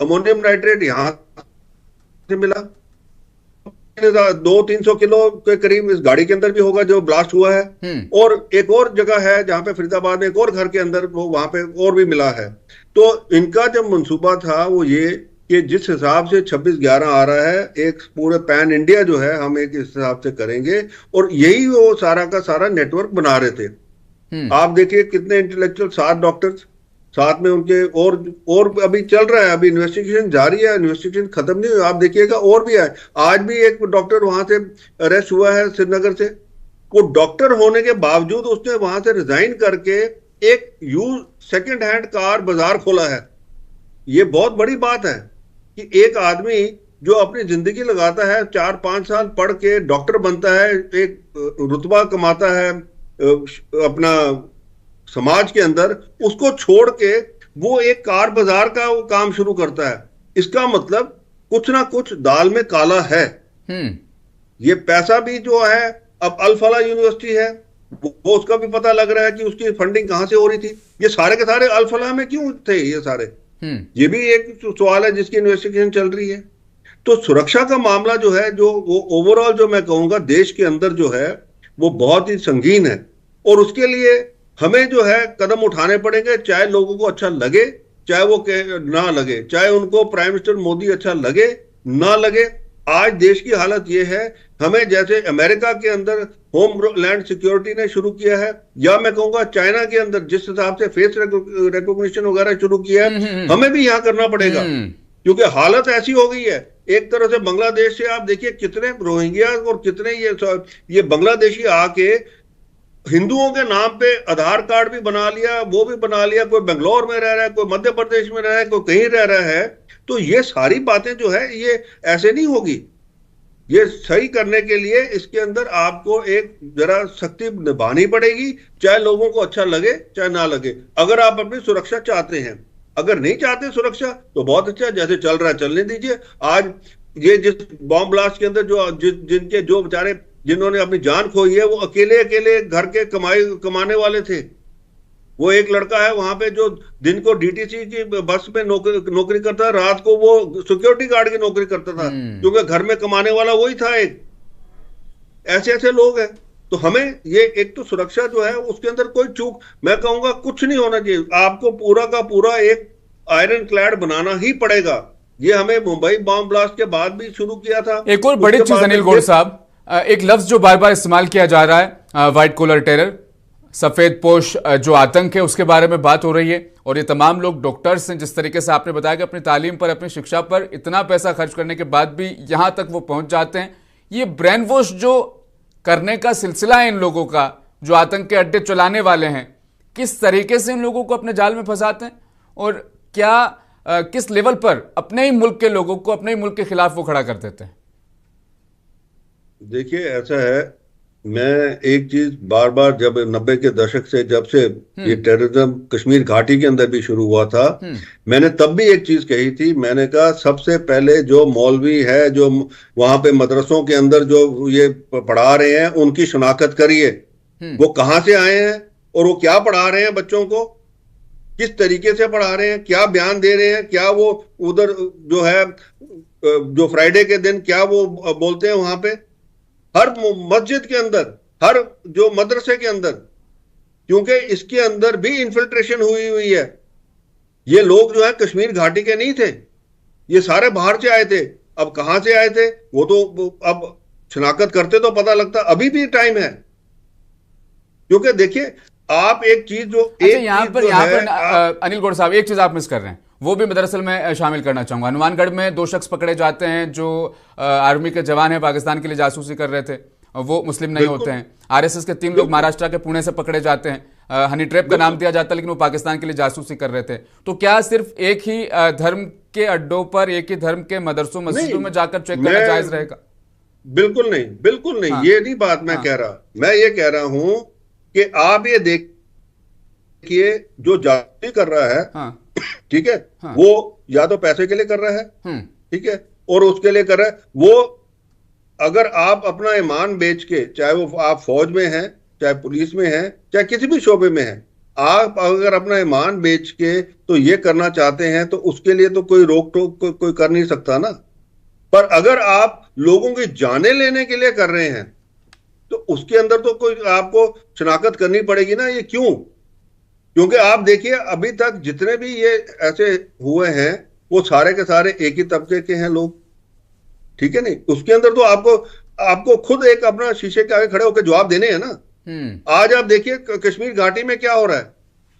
अमोनियम नाइट्रेट यहां से मिला, 200-300 किलो के करीब इस गाड़ी के अंदर भी होगा जो ब्लास्ट हुआ है, और एक और जगह है जहां पे फरीदाबाद में एक और घर के अंदर वो वहां पे और भी मिला है। तो इनका जब मंसूबा था वो ये कि जिस हिसाब से 26/11 आ रहा है, एक पूरे पैन इंडिया जो है हम एक इस हिसाब से करेंगे, और यही वो सारा का सारा नेटवर्क बना रहे थे। आप देखिए कितने इंटेलेक्चुअल, 7 डॉक्टर्स साथ में उनके, और अभी चल रहा है, अभी इन्वेस्टिगेशन जारी है, इन्वेस्टिगेशन खत्म नहीं हुई, आप देखिएगा और भी है। आज भी एक डॉक्टर वहां से अरेस्ट हुआ है श्रीनगर से, वो डॉक्टर होने के बावजूद उसने वहां से रिजाइन करके एक सेकंड हैंड कार बाजार खोला है। ये बहुत बड़ी बात है कि एक आदमी जो अपनी जिंदगी लगाता है, 4-5 साल पढ़ के डॉक्टर बनता है, एक रुतबा कमाता है अपना समाज के अंदर, उसको छोड़ के वो एक कार बाजार का वो काम शुरू करता है। इसका मतलब कुछ ना कुछ दाल में काला है। ये पैसा भी जो है, अब अल फला यूनिवर्सिटी है, वो उसका भी पता लग रहा है कि उसकी फंडिंग कहां से हो रही थी। ये सारे के सारे अल फला में क्यों थे ये सारे, ये भी एक सवाल है जिसकी इन्वेस्टिगेशन चल रही है। तो सुरक्षा का मामला जो है, जो वो ओवरऑल जो मैं कहूंगा देश के अंदर जो है वो बहुत ही संगीन है, और उसके लिए हमें जो है कदम उठाने पड़ेंगे, चाहे लोगों को अच्छा लगे, चाहे वो ना लगे, चाहे उनको प्राइम मिनिस्टर मोदी अच्छा लगे ना लगे। आज देश की हालत ये है, हमें जैसे अमेरिका के अंदर होमलैंड सिक्योरिटी ने शुरू किया है, या मैं कहूंगा चाइना के अंदर जिस हिसाब से फेस रिकॉग्निशन वगैरह शुरू किया है, हमें भी यहाँ करना पड़ेगा, क्योंकि हालत ऐसी हो गई है। एक तरह से बांग्लादेश से आप देखिए कितने रोहिंग्या और कितने ये बांग्लादेशी आके हिंदुओं के नाम पे आधार कार्ड भी बना लिया, वो भी बना लिया, कोई बेंगलोर में रह रहा है, कोई मध्य प्रदेश में रह रहा है, कोई कहीं रह रहा है। तो ये सारी बातें जो है ये ऐसे नहीं होगी। ये सही करने के लिए इसके अंदर आपको एक जरा सख्ती निभानी पड़ेगी, चाहे लोगों को अच्छा लगे चाहे ना लगे। अगर आप अपनी सुरक्षा चाहते हैं, अगर नहीं चाहते सुरक्षा तो बहुत अच्छा, जैसे चल रहा है चलने दीजिए। आज ये जिस बॉम्ब ब्लास्ट के अंदर जिनके जो बेचारे जिन्होंने अपनी जान खोई है, वो अकेले घर के कमाने वाले थे। वो एक लड़का है वहां पे जो दिन को DTC की बस में नौकरी करता, रात को वो सिक्योरिटी गार्ड की नौकरी करता था, क्योंकि घर में कमाने वाला वही था एक। ऐसे लोग हैं। तो हमें ये एक तो सुरक्षा जो है उसके अंदर कोई चूक, मैं कहूंगा कुछ नहीं होना चाहिए। आपको पूरा का पूरा एक आयरन क्लैड बनाना ही पड़ेगा। ये हमें मुंबई बॉम्ब ब्लास्ट के बाद भी शुरू किया था। एक और बड़ी चीज अनिल गौड़ साहब, एक लफ्ज जो बार बार इस्तेमाल किया जा रहा है, व्हाइट कॉलर टेरर, सफेद पोश जो आतंक है, उसके बारे में बात हो रही है। और ये तमाम लोग डॉक्टर्स हैं, जिस तरीके से आपने बताया कि अपनी तालीम पर, अपनी शिक्षा पर इतना पैसा खर्च करने के बाद भी यहां तक वो पहुंच जाते हैं। ये ब्रेन वॉश जो करने का सिलसिला है इन लोगों का, जो आतंक के अड्डे चलाने वाले हैं, किस तरीके से इन लोगों को अपने जाल में फंसाते हैं, और क्या किस लेवल पर अपने ही मुल्क के लोगों को अपने ही मुल्क के खिलाफ वो खड़ा कर देते हैं? देखिए ऐसा है, मैं एक चीज बार बार, जब 90 के दशक से जब से ये टेररिज्म कश्मीर घाटी के अंदर भी शुरू हुआ था, मैंने तब भी एक चीज कही थी। मैंने कहा सबसे पहले जो मौलवी है, जो वहां पे मदरसों के अंदर जो ये पढ़ा रहे हैं, उनकी शनाख्त करिए। वो कहां से आए हैं और वो क्या पढ़ा रहे हैं बच्चों को, किस तरीके से पढ़ा रहे हैं, क्या बयान दे रहे हैं, क्या वो उधर जो है जो फ्राइडे के दिन क्या वो बोलते हैं वहां पे, हर मस्जिद के अंदर, हर जो मदरसे के अंदर, क्योंकि इसके अंदर भी इन्फिल्ट्रेशन हुई है। ये लोग जो है कश्मीर घाटी के नहीं थे, ये सारे बाहर से आए थे। अब कहां से आए थे वो तो अब शनाख्त करते तो पता लगता। अभी भी टाइम है, क्योंकि देखिए आप एक चीज जो यहाँ पर अनिल गौड़ साहब एक चीज आप मिस कर रहे हैं, वो भी मैं दरअसल में शामिल करना चाहूंगा। हनुमानगढ़ में 2 शख्स पकड़े जाते हैं जो आर्मी के जवान हैं, पाकिस्तान के लिए जासूसी कर रहे थे, वो मुस्लिम नहीं होते हैं। आरएसएस के 3 लोग महाराष्ट्र के पुणे से पकड़े जाते हैं, हनी ट्रैप का नाम दिया जाता है, लेकिन वो पाकिस्तान के लिए जासूसी कर रहे थे। तो क्या सिर्फ एक ही धर्म के अड्डों पर, एक ही धर्म के मदरसों मस्जिदों में जाकर चेक करना जायज रहेगा? बिल्कुल नहीं, बिल्कुल नहीं। ये नहीं बात मैं कह रहा, मैं ये कह रहा हूं कि आप ये देखिए जो जासूसी कर रहा है, ठीक है, वो या तो पैसे के लिए कर रहा है, ठीक है, और उसके लिए कर रहा है वो। अगर आप अपना ईमान बेच के, चाहे वो आप फौज में हैं, चाहे पुलिस में हैं, चाहे किसी भी शोबे में हैं, आप अगर अपना ईमान बेच के तो ये करना चाहते हैं तो उसके लिए तो कोई रोक टोक कोई कर नहीं सकता ना। पर अगर आप लोगों की जाने लेने के लिए कर रहे हैं तो उसके अंदर तो कोई आपको शनाख्त करनी पड़ेगी ना। ये क्यों? क्योंकि आप देखिए अभी तक जितने भी ये ऐसे हुए हैं वो सारे के सारे एक ही तबके के हैं लोग, ठीक है नहीं। उसके अंदर तो आपको खुद एक अपना शीशे के आगे खड़े होकर जवाब देने हैं ना। आज आप देखिए कश्मीर घाटी में क्या हो रहा है,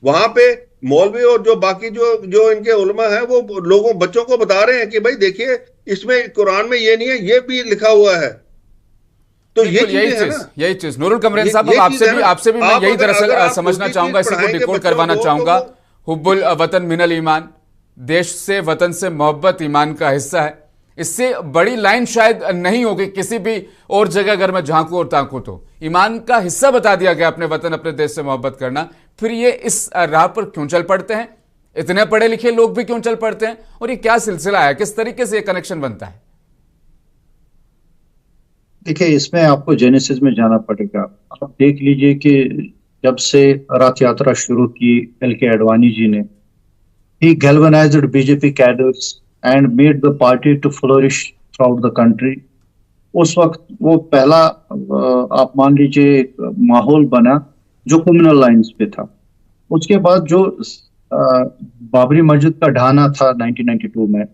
वहां पे मौलवी और जो बाकी जो इनके उलमा है वो लोगों बच्चों को बता रहे हैं कि भाई देखिए इसमें कुरान में ये नहीं है, ये भी लिखा हुआ है। तो यही चीज नूरुल कमरेन साहब, आपसे भी मैं यही दरअसल समझना चाहूंगा, इसी को डिकोड करवाना चाहूंगा। हुब्बुल वतन मिनल ईमान, देश से वतन से मोहब्बत ईमान का हिस्सा है। इससे बड़ी लाइन शायद नहीं होगी किसी भी और जगह अगर मैं झांकू और ताकू तो। ईमान का हिस्सा बता दिया गया अपने वतन, अपने देश से मोहब्बत करना। फिर ये इस राह पर क्यों चल पड़ते हैं? इतने पढ़े लिखे लोग भी क्यों चल पड़ते हैं? और ये क्या सिलसिला है, किस तरीके से ये कनेक्शन बनता है? देखिए, इसमें आपको जेनेसिस में जाना पड़ेगा। आप देख लीजिए कि जब से रथ यात्रा शुरू की एल.के. आडवाणी जी ने, he galvanized BJP cadres and made the party to flourish throughout the country. उस वक्त वो पहला आप मान लीजिए माहौल बना जो कम्युनल लाइंस पे था। उसके बाद जो बाबरी मस्जिद का ढाना था 1992 में,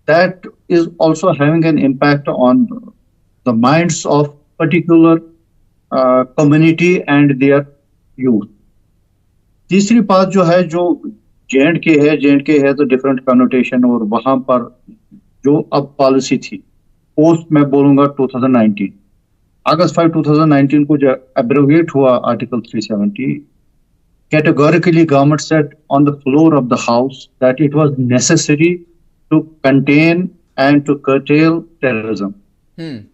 that is also having an impact on the minds of particular community and their youth. तीसरी बात जो है, जो J&K है तो डिफरेंट कनोटेशन, और वहां पर जो अब पॉलिसी थी पोस्ट मैं बोलूंगा 2019 अगस्त 5 2019 को जो एब्रोगेट हुआ article 370, categorically government said on the floor of the house that it was necessary to contain and to curtail terrorism.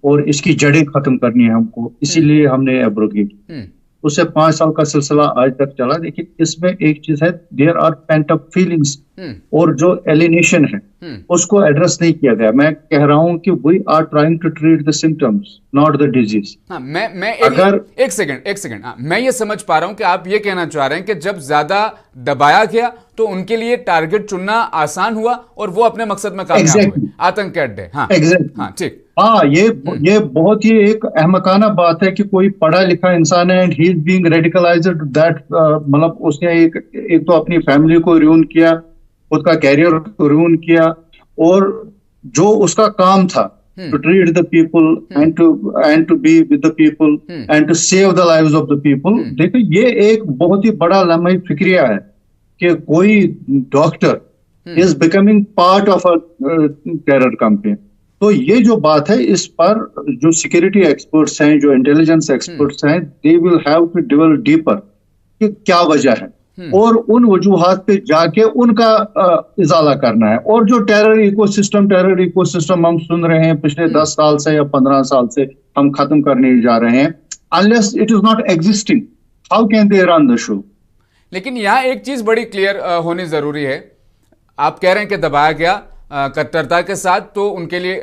और इसकी जड़ें खत्म करनी है हमको, इसीलिए हमने एब्रोगेट। उससे 5 साल का सिलसिला आज तक चला। देखिए, इसमें एक चीज है, there are pent up feelings, और जो एलिनेशन है उसको एड्रेस नहीं किया गया। मैं कह रहा हूं कि we are trying to treat the symptoms not the disease. एक सेकंड मैं ये समझ पा रहा हूं कि आप ये कहना चाह रहे हैं कि जब ज्यादा दबाया गया तो उनके लिए टारगेट चुनना आसान हुआ और वो अपने मकसद में कामयाब हुए। आतंक के अड्डे। ठीक। ये बहुत ही एक अहमकाना बात है कि कोई पढ़ा लिखा इंसान है and he is being radicalised, that मतलब उसने एक तो अपनी फैमिली को रूइन किया, खुद का कैरियर को रूइन किया, और जो उसका काम था to treat the people and to be with the people and to save the lives of the people. देखो, ये एक बहुत ही बड़ा लम्हा फिक्रिया है कि कोई doctor is becoming part of a terror campaign. तो ये जो बात है, इस पर जो सिक्योरिटी एक्सपर्ट्स हैं, जो इंटेलिजेंस एक्सपर्ट्स हैं, they will have to delve deeper कि क्या वजह है, और उन वजूहात पे जाके उनका इजाला करना है। और जो टेरर इकोसिस्टम हम सुन रहे हैं पिछले 10 साल से या 15 साल से हम खत्म करने जा रहे हैं, unless it is not existing, how can they run the show? लेकिन यहाँ एक चीज बड़ी क्लियर होनी जरूरी है। आप कह रहे हैं कि दबाया गया कट्टरता के साथ, तो उनके लिए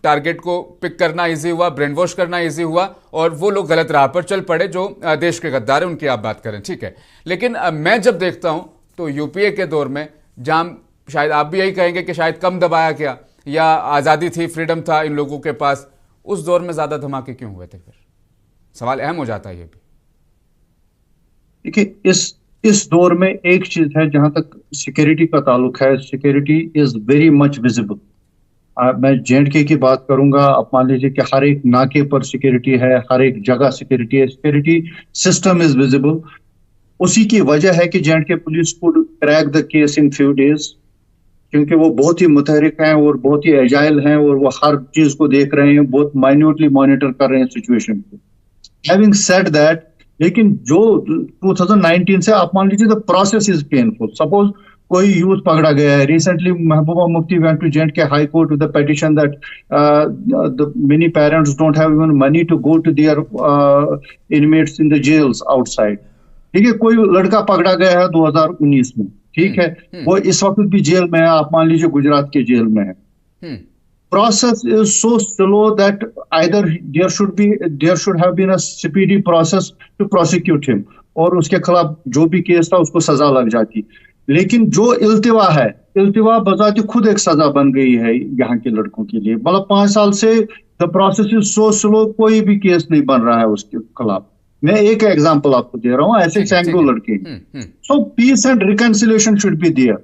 टारगेट को पिक करना इजी हुआ, ब्रेन वॉश करना इजी हुआ और वो लोग गलत राह पर चल पड़े जो देश के गद्दार हैं, उनकी आप बात करें, ठीक है। लेकिन मैं जब देखता हूं तो यूपीए के दौर में जहां शायद आप भी यही कहेंगे कि शायद कम दबाया गया या आज़ादी थी, फ्रीडम था इन लोगों के पास, उस दौर में ज्यादा धमाके क्यों हुए थे? फिर सवाल अहम हो जाता है ये भी। देखिए, इस दौर में एक चीज है, जहां तक सिक्योरिटी का ताल्लुक है, security is very much visible. मैं J&K की बात करूंगा, आप मान लीजिए कि हर एक नाके पर सिक्योरिटी है, हर एक जगह सिक्योरिटी है, सिक्योरिटी सिस्टम इज विजिबल। उसी की वजह है कि J&K police could crack the case in few days, क्योंकि वो बहुत ही मुतहरिक हैं और बहुत ही एजाइल हैं और वो हर चीज को देख रहे हैं, बहुत माइन्यूटली मॉनिटर कर रहे हैं सिचुएशन को। हैविंग सेड दैट, लेकिन जो 2019 से आप मान लीजिए the process is painful. Suppose कोई यूथ पकड़ा गया है, recently Mehbooba Mufti went to J&K high court with the petition that the many parents don't have even money to go to their inmates in the jails outside. ठीक है, कोई लड़का पकड़ा गया है 2019 में, ठीक है, वो इस वक्त भी जेल में है, आप मान लीजिए गुजरात के जेल में है। Process is so slow that either there should have been a speedy process to prosecute him, और उसके खिलाफ जो भी केस था उसको सजा लग जाती। लेकिन जो इल्तिवा है, इल्तिवा बजाते खुद एक सजा बन गई है यहाँ के लड़कों के लिए। मतलब 5 साल से the process is so slow, कोई भी केस नहीं बन रहा है उसके खिलाफ। मैं एक एग्जांपल आपको दे रहा हूँ, ऐसे सैकड़ों लड़के। So peace and reconciliation should be there,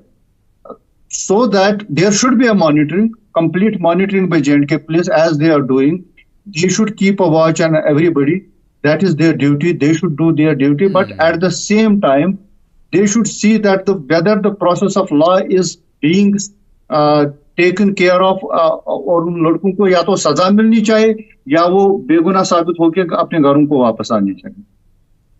so that there should be a monitoring, complete monitoring by J&K police as they are doing. They should keep a watch on everybody. That is their duty. They should do their duty. But at the same time, they should see that whether the process of law is being taken care of, और उन लड़कों को या तो सजा मिलनी चाहिए या वो बेगुनाह साबित होकर अपने घरों को वापस आने चाहिए।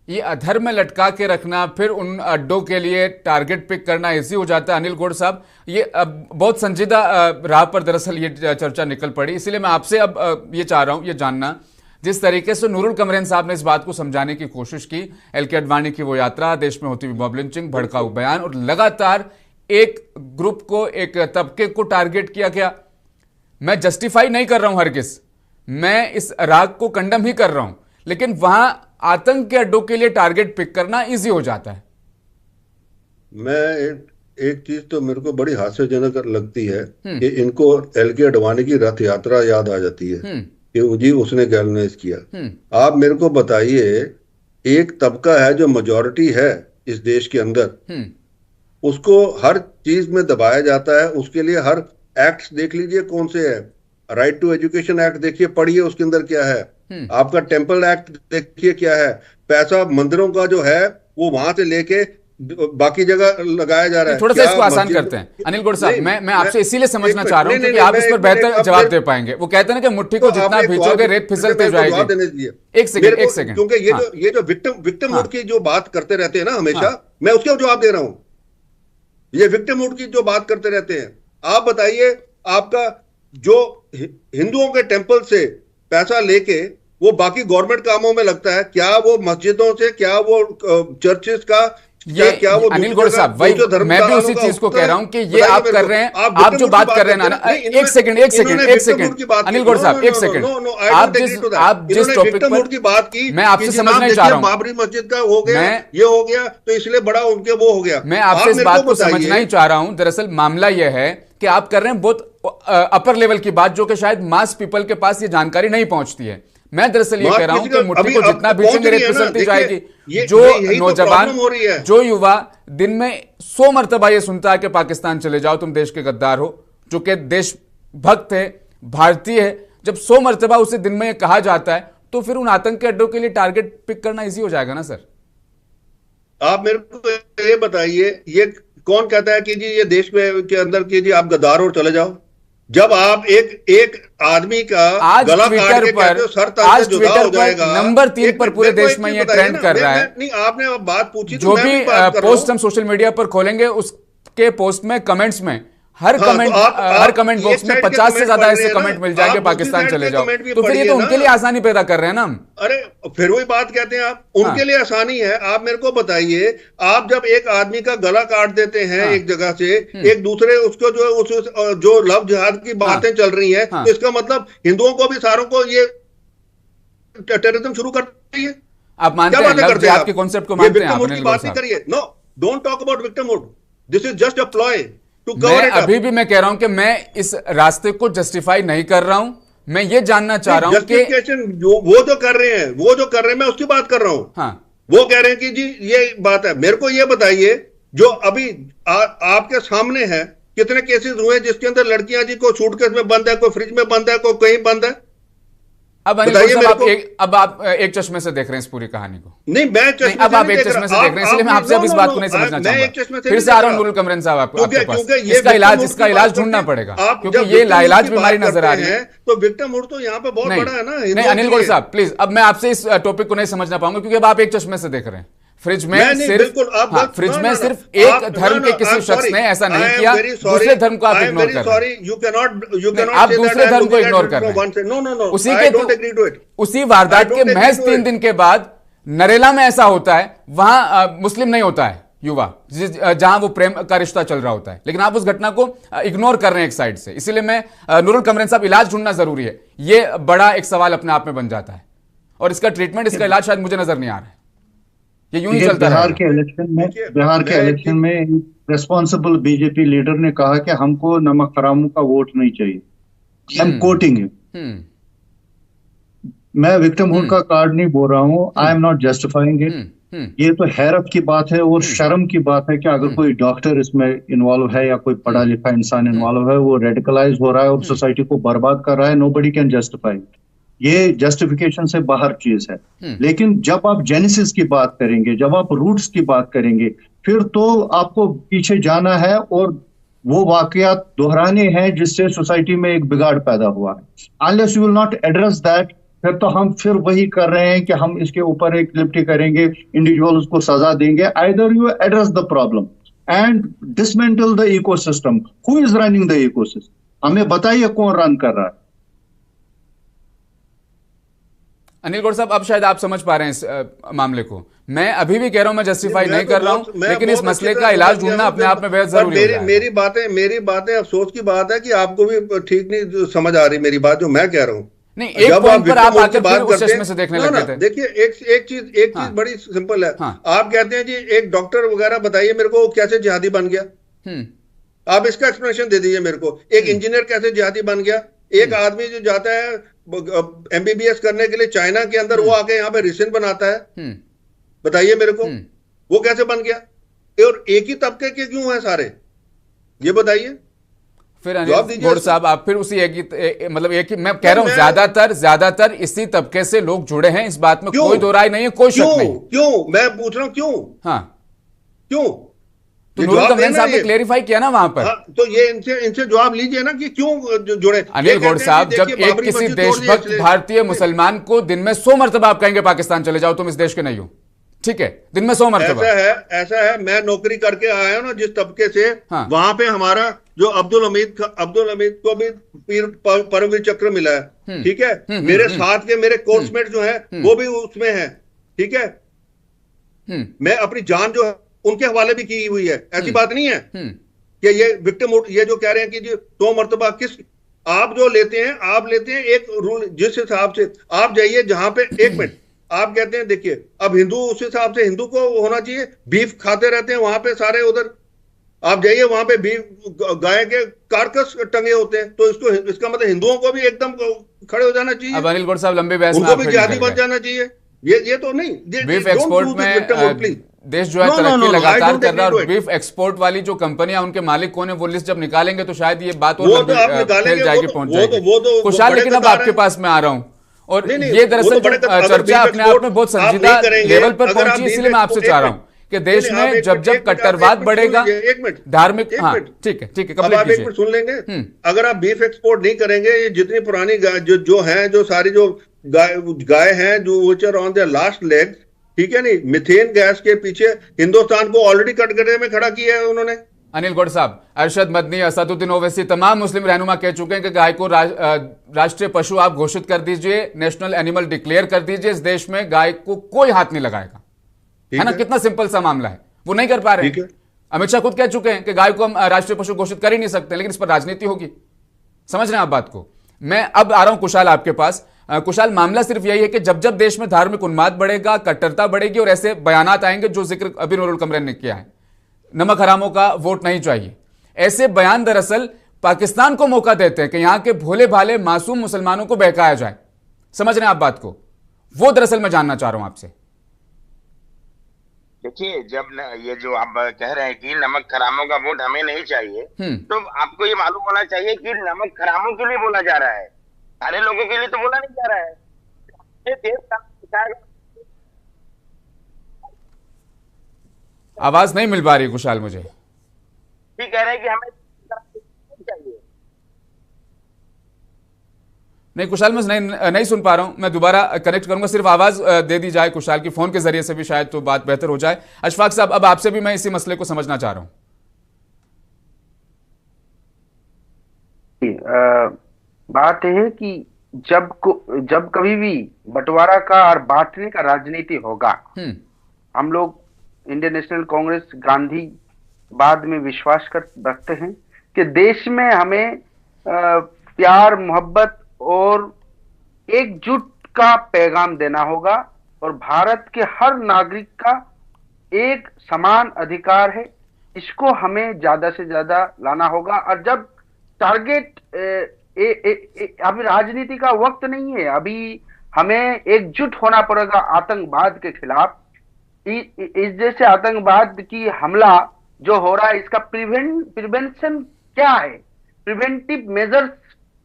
ये अधर में लटका के रखना, फिर उन अड्डों के लिए टारगेट पिक करना इजी हो जाता है। अनिल गौड़ साहब, ये बहुत संजीदा राह पर दरअसल ये चर्चा निकल पड़ी, इसीलिए मैं आपसे अब ये चाह रहा हूं, ये जानना, जिस तरीके से नूरुल कमरेन साहब ने इस बात को समझाने की कोशिश की, LK अडवाणी की वो यात्रा, देश में होती हुई मॉब लिंचिंग, भड़काऊ बयान, और लगातार एक ग्रुप को, एक तबके को टारगेट किया गया। मैं जस्टिफाई नहीं कर रहा हूं हरगिज, मैं इस राग को कंडम ही कर रहा हूं, लेकिन वहां आतंक के अड्डों के लिए टारगेट पिक करना इजी हो जाता है। मैं एक चीज तो मेरे को बड़ी हास्यजनक लगती है कि इनको LK अडवाणी की रथ यात्रा याद आ जाती है कि जी उसने गैलनेस किया। आप मेरे को बताइए, एक तबका है जो मेजॉरिटी है इस देश के अंदर, उसको हर चीज में दबाया जाता है। उसके लिए हर एक्ट देख लीजिए कौन से है, राइट टू एजुकेशन एक्ट देखिए, पढ़िए उसके अंदर क्या है, आपका टेम्पल एक्ट देखिए क्या है, पैसा मंदिरों का जो है वो वहां से लेके बाकी जगह लगाया जा रहा है। थोड़ा सा इसको आसान करते हैं अनिल गौड़ साहब, मैं आपसे इसीलिए समझना चाह रहा हूं क्योंकि आप इस पर बेहतर जवाब दे पाएंगे। वो कहते हैं कि मुट्ठी को जितना भींचोगे रेत फिसलते जाएगी। एक सेकंड, क्योंकि ये जो विक्टिम मूड की जो बात करते रहते हैं ना हमेशा, मैं उसका जवाब दे रहा हूं। ये विक्टिम मूड की जो बात करते रहते हैं, आप बताइए, आपका जो हिंदुओं के टेम्पल से पैसा लेके वो बाकी गवर्नमेंट कामों में लगता है, क्या वो मस्जिदों से, क्या वो चर्चेस का, क्या वो अनिल गौड़ साहब, वही मैं भी उसी चीज को कह रहा हूं कि ये आप कर रहे हैं, आप जो बात कर रहे हैं ना, एक सेकंड अनिल गौड़ साहब, एक सेकंड, आप जिस टॉपिक पर की बात की, मैं आपसे समझना ही चाह रहा हूं, बाबरी मस्जिद का हो गया, ये हो गया तो इसलिए बड़ा उनके वो हो गया। मैं आपसे इस बात को समझना ही चाह रहा हूं। दरअसल मामला यह है कि आप कर रहे हैं बहुत अपर लेवल की बात, जो कि शायद मास पीपल के पास ये जानकारी नहीं पहुंचती है। मैं दरअसल ये कह रहा हूं कि मुट्ठी को जितना भींचेंगे रेत फिसलती जाएगी। जो नौजवान, जो युवा दिन में 100 मरतबा ये सुनता है कि पाकिस्तान चले जाओ, तुम देश के गद्दार हो, जो कि देशभक्त है, भारतीय है, जब 100 मरतबा उसे दिन में ये कहा जाता है, तो फिर उन आतंक के अड्डों के लिए टारगेट पिक करना इजी हो जाएगा ना सर? आप मेरे को ये बताइए, ये कौन कहता है कि जी ये देश में के अंदर की जी आप गद्दार और चले जाओ? जब आप एक आदमी का गला काट के कहते हो सर तन से जुदा हो जाएगा, नंबर 3 पर पूरे देश में ये ट्रेंड कर रहा है। नहीं, आपने बात पूछी, जो भी पोस्ट हम सोशल मीडिया पर खोलेंगे उसके पोस्ट में, कमेंट्स में हर हाँ, कमेंट तो हर कमेंट एक बॉक्स में साइड के 50 से कमेंट ज्यादा पढ़ ऐसे रहे हैं कमेंट ना, मिल जाएंगे आप पाकिस्तान दूसरी चले साइड के जाओ, कमेंट भी तो फिर ये पढ़िए तो ना। उनके लिए आसानी पैदा कर रहे हैं ना हम। अरे फिर वही बात कहते हैं आप, उनके लिए आसानी है। आप मेरे को बताइए, आप जब एक आदमी का गला काट देते हैं एक जगह से, एक दूसरे उसको जो लव जिहाद की बातें चल रही हैं, तो इसका मतलब हिंदुओं को भी सारों को ये टेररिज्म शुरू कर रही है। आप मानते क्या हैं बातें लव करते हैं जिहाद आप? के कॉन्सेप्ट को ये मानते हैं आप विक्टिमहुड अनिल की गौर बात नहीं साहब? करिए। No, don't talk about victimhood. This is just a ploy to cover मैं इट अप। अभी भी मैं कह रहा हूं कि मैं इस रास्ते को जस्टिफाई नहीं कर रहा हूं। मैं ये जानना चाह रहा हूं कि जस्टिफिकेशन वो जो कर रहे हैं, मैं उसकी बात कर रहा हूं। हाँ, वो कह रहे हैं कि जी ये बात है। मेरे को ये बताइए, जो अभी आपके सामने है, कितने केसेस हुए जिसके अंदर लड़कियां जी को सूटकेस में बंद है, कोई फ्रिज में बंद है, कोई कहीं बंद है। अब अनिल गौर साहब आप एक चश्मे से देख रहे हैं इस पूरी कहानी को। नहीं, मैं चश्मे अब आप एक चश्मे से देख रहे हैं, इसलिए मैं आपसे अब इस बात को नहीं समझना चाहूंगा। फिर से आ रहा हूं नूरुल कमरन साहब आपके पास, इसका इलाज ढूंढना पड़ेगा, क्योंकि ये लाइलाज बीमारी नजर आ रही है। तो विक्टिमहुड तो यहाँ पे बहुत बड़ा है ना। नहीं अनिल गौर साहब प्लीज, अब मैं आपसे इस टॉपिक को नहीं समझना पाऊंगा, क्योंकि अब आप एक चश्मे से देख रहे हैं। फ्रिज में सिर्फ एक धर्म के किसी शख्स ने ऐसा नहीं किया, दूसरे धर्म को आप इग्नोर कर रहे हैं। आप दूसरे धर्म को इग्नोर कर रहे हैं। उसी वारदात के महज 3 दिन के बाद नरेला में ऐसा होता है, वहां मुस्लिम नहीं होता है युवा, जहां वो प्रेम का रिश्ता चल रहा होता है, लेकिन आप उस घटना को इग्नोर कर रहे हैं एक साइड से। इसीलिए मैं नूरुल कमरन साहब, इलाज ढूंढना जरूरी है। ये बड़ा एक सवाल अपने आप में बन जाता है, और इसका ट्रीटमेंट, इसका इलाज शायद मुझे नजर नहीं आ रहा है। ये यूं ही चलता है। बिहार के इलेक्शन में रिस्पॉन्सिबल बीजेपी लीडर ने कहा कि हमको नमक हरामों का वोट नहीं चाहिए। I am quoting it. मैं विक्टिमहुड का कार्ड नहीं बोल रहा हूँ, I am not justifying it. ये तो हैरत की बात है और शर्म की बात है कि अगर कोई डॉक्टर इसमें इन्वॉल्व है या कोई पढ़ा लिखा इंसान इन्वॉल्व है, वो रेडिकलाइज हो रहा है और सोसाइटी को बर्बाद कर रहा है। Nobody can justify. ये जस्टिफिकेशन से बाहर चीज है। लेकिन जब आप जेनेसिस की बात करेंगे, जब आप रूट्स की बात करेंगे, फिर तो आपको पीछे जाना है और वो वाकयात दोहराने हैं जिससे सोसाइटी में एक बिगाड़ पैदा हुआ है। Unless you will not address that, फिर तो हम फिर वही कर रहे हैं कि हम इसके ऊपर एक लिप्टी करेंगे, इंडिविजुअल्स को सजा देंगे। Either you address the problem and dismantle the ecosystem. Who is running the ecosystem? हमें बताइए कौन रन कर रहा है। अनिल गौर साहब, अब शायद आप समझ पा रहे हैं इस मामले को। मैं अभी भी कह रहा हूं, मैं जस्टिफाई नहीं कर रहा हूं, लेकिन इस मसले का इलाज ढूंढना अपने आप में बेहद जरूरी है। मेरी बातें अफसोस की बात है कि आपको भी ठीक नहीं समझ आ रही मेरी बात, जो मैं कह रहा हूं। नहीं, एक पॉइंट पर आप आकर फिर उस चश्मे से देखने लगे थे। देखिए, एक चीज बड़ी सिंपल है। आप कहते हैं जी एक डॉक्टर वगैरह बताइए मेरे को कैसे जिहादी बन गया। आप इसका एक्सप्लेनेशन दे दीजिए मेरे को। एक इंजीनियर कैसे जिहादी बन गया? एक आदमी जो जाता है एमबीबीएस करने के लिए चाइना के अंदर, वो आके यहाँ पे रिसिन बनाता है। बताइए मेरे को वो कैसे बन गया? और एक ही तबके के क्यों हैं सारे, ये बताइए। फिर अनिल गौर साहब, आप फिर उसी एक ही मैं कह रहा हूं, ज्यादातर इसी तबके से लोग जुड़े हैं, इस बात में कोई दो राय नहीं है, कोई शक नहीं। क्यों? मैं पूछ रहा हूं क्यों। हाँ, क्यों? तो नूरुल कमरन साहब ने क्लेरिफाई किया ना वहां पर। तो ये इनसे जवाब लीजिए ना कि क्यों जुड़े। अनिल गौर साहब, जब एक किसी देशभक्त भारतीय मुसलमान को दिन में 100 मरतबा आप कहेंगे पाकिस्तान चले जाओ, तुम इस देश के नहीं हो, ठीक है, दिन में 100 मरतबा। ऐसा है, मैं नौकरी करके आया हूं ना जिस तबके से, वहां पे हमारा जो अब्दुल हमीद को भी परमवीर चक्र मिला है, ठीक है। मेरे साथ के मेरे कोर्समेट जो है वो भी उसमें है, ठीक है। मैं अपनी जान जो है उनके हवाले भी की हुई है। ऐसी बात नहीं है कि ये विक्टिमहुड, ये जो कह रहे हैं कि जी 100 मरतबा किस आप जो लेते हैं, आप लेते हैं एक रूल, जिस हिसाब से आप जाइए जहां पे, एक मिनट, आप कहते हैं देखिए अब हिंदू, उस हिसाब से हिंदू को होना चाहिए। बीफ खाते रहते हैं वहां पे सारे, उधर आप जाइए वहां पे बीफ, गाय के कारकस टंगे होते हैं, तो इसका मतलब हिंदुओं को भी एकदम खड़े हो जाना चाहिए। अब अनिल गौर साहब लंबी बहस में उनको भी जिहादी बन जाना चाहिए। ये तो नहीं। बीफ एक्सपोर्ट में देश जो है तरक्की लगातार कर रहा है, और बीफ एक्सपोर्ट वाली जो कंपनियां, उनके मालिक कौन है, वो लिस्ट जब निकालेंगे तो शायद ये बात और फैल जाएगी, पहुंच जाएगी। खुशहाल, लेकिन अब आपके पास मैं आ रहा हूं, और ये दरासल चर्चा अपने आप में बहुत संजीदा लेवल पर पहुंची, इसलिए मैं आपसे चाह रहा हूं कि देश में जब कट्टरवाद बढ़ेगा, धार्मिक, हाँ ठीक है, आप एक मिनट सुन लेंगे। अगर आप बीफ एक्सपोर्ट नहीं करेंगे, ये जितनी पुरानी जो है, जो सारी जो गाय हैं जो which are on their last leg, ठीक है नहीं, मिथेन गैस के पीछे हिंदुस्तान को ऑलरेडी कटघरे में खड़ा किया है उन्होंने। अनिल गौड़ साहब, अरशद मदनी, असदुद्दीन ओवैसी, तमाम मुस्लिम रहनुमा कह चुके हैं कि गाय को राष्ट्रीय पशु आप घोषित कर दीजिए, नेशनल एनिमल डिक्लेयर कर दीजिए, इस देश में गाय को कोई हाथ नहीं लगाएगा, है ना? कितना सिंपल सा मामला है, वो नहीं कर पा रहे हैं। अमित शाह खुद कह चुके हैं कि गाय को हम राष्ट्रीय पशु घोषित कर ही नहीं सकते, लेकिन इस पर राजनीति होगी। समझ रहे हैं आप बात को? मैं अब आ रहा हूं कुशाल आपके पास। कुशाल, मामला सिर्फ यही है कि जब जब देश में धार्मिक उन्माद बढ़ेगा, कट्टरता बढ़ेगी और ऐसे बयानात आएंगे जो जिक्र अभी नूरुल कमरन ने किया है, नमक हरामों का वोट नहीं चाहिए, ऐसे बयान दरअसल पाकिस्तान को मौका देते हैं कि यहां के भोले भाले मासूम मुसलमानों को बहकाया जाए। समझ रहे हैं आप बात को? वो दरअसल मैं जानना चाह रहा हूं आपसे। देखिए, जब ये जो आप कह रहे हैं कि नमक हरामों का वोट हमें नहीं चाहिए, तो आपको ये मालूम होना चाहिए कि नमक हरामों के लिए बोला जा रहा है, सारे लोगों के लिए तो बोला नहीं जा रहा है। ये देश का आवाज नहीं मिल पा रही कुशाल मुझे। ठीक कह रहे हैं कि हमें चाहिए। नहीं कुशाल, मैं नहीं सुन पा रहा हूं, मैं दोबारा कनेक्ट करूंगा, सिर्फ आवाज दे दी जाए कुशाल की, फोन के जरिए से भी शायद तो बात बेहतर हो जाए। अशफाक साहब, अब आपसे भी मैं इसी मसले को समझना चाह रहा हूं। बात है कि जब कभी भी बंटवारा का और बांटने का राजनीति होगा, हम लोग इंडियन नेशनल कांग्रेस गांधीवाद में विश्वास रखते हैं कि देश में हमें प्यार, मोहब्बत और एकजुट का पैगाम देना होगा और भारत के हर नागरिक का एक समान अधिकार है, इसको हमें ज्यादा से ज्यादा लाना होगा। और जब टारगेट अभी राजनीति का वक्त नहीं है, अभी हमें एकजुट होना पड़ेगा आतंकवाद के खिलाफ। इस जैसे आतंकवाद की हमला जो हो रहा है, इसका प्रिवेंशन क्या है, प्रिवेंटिव मेजर्स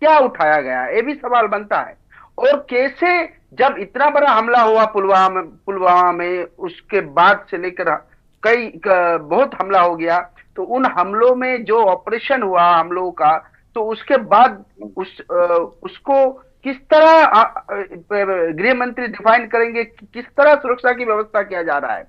क्या उठाया गया है, ये भी सवाल बनता है। और कैसे जब इतना बड़ा हमला हुआ पुलवामा में, उसके बाद से लेकर बहुत हमला हो गया, तो उन हमलों में जो ऑपरेशन हुआ हम लोगों का, तो उसके बाद उसको किस तरह गृह मंत्री डिफाइन करेंगे, किस तरह सुरक्षा की व्यवस्था किया जा रहा है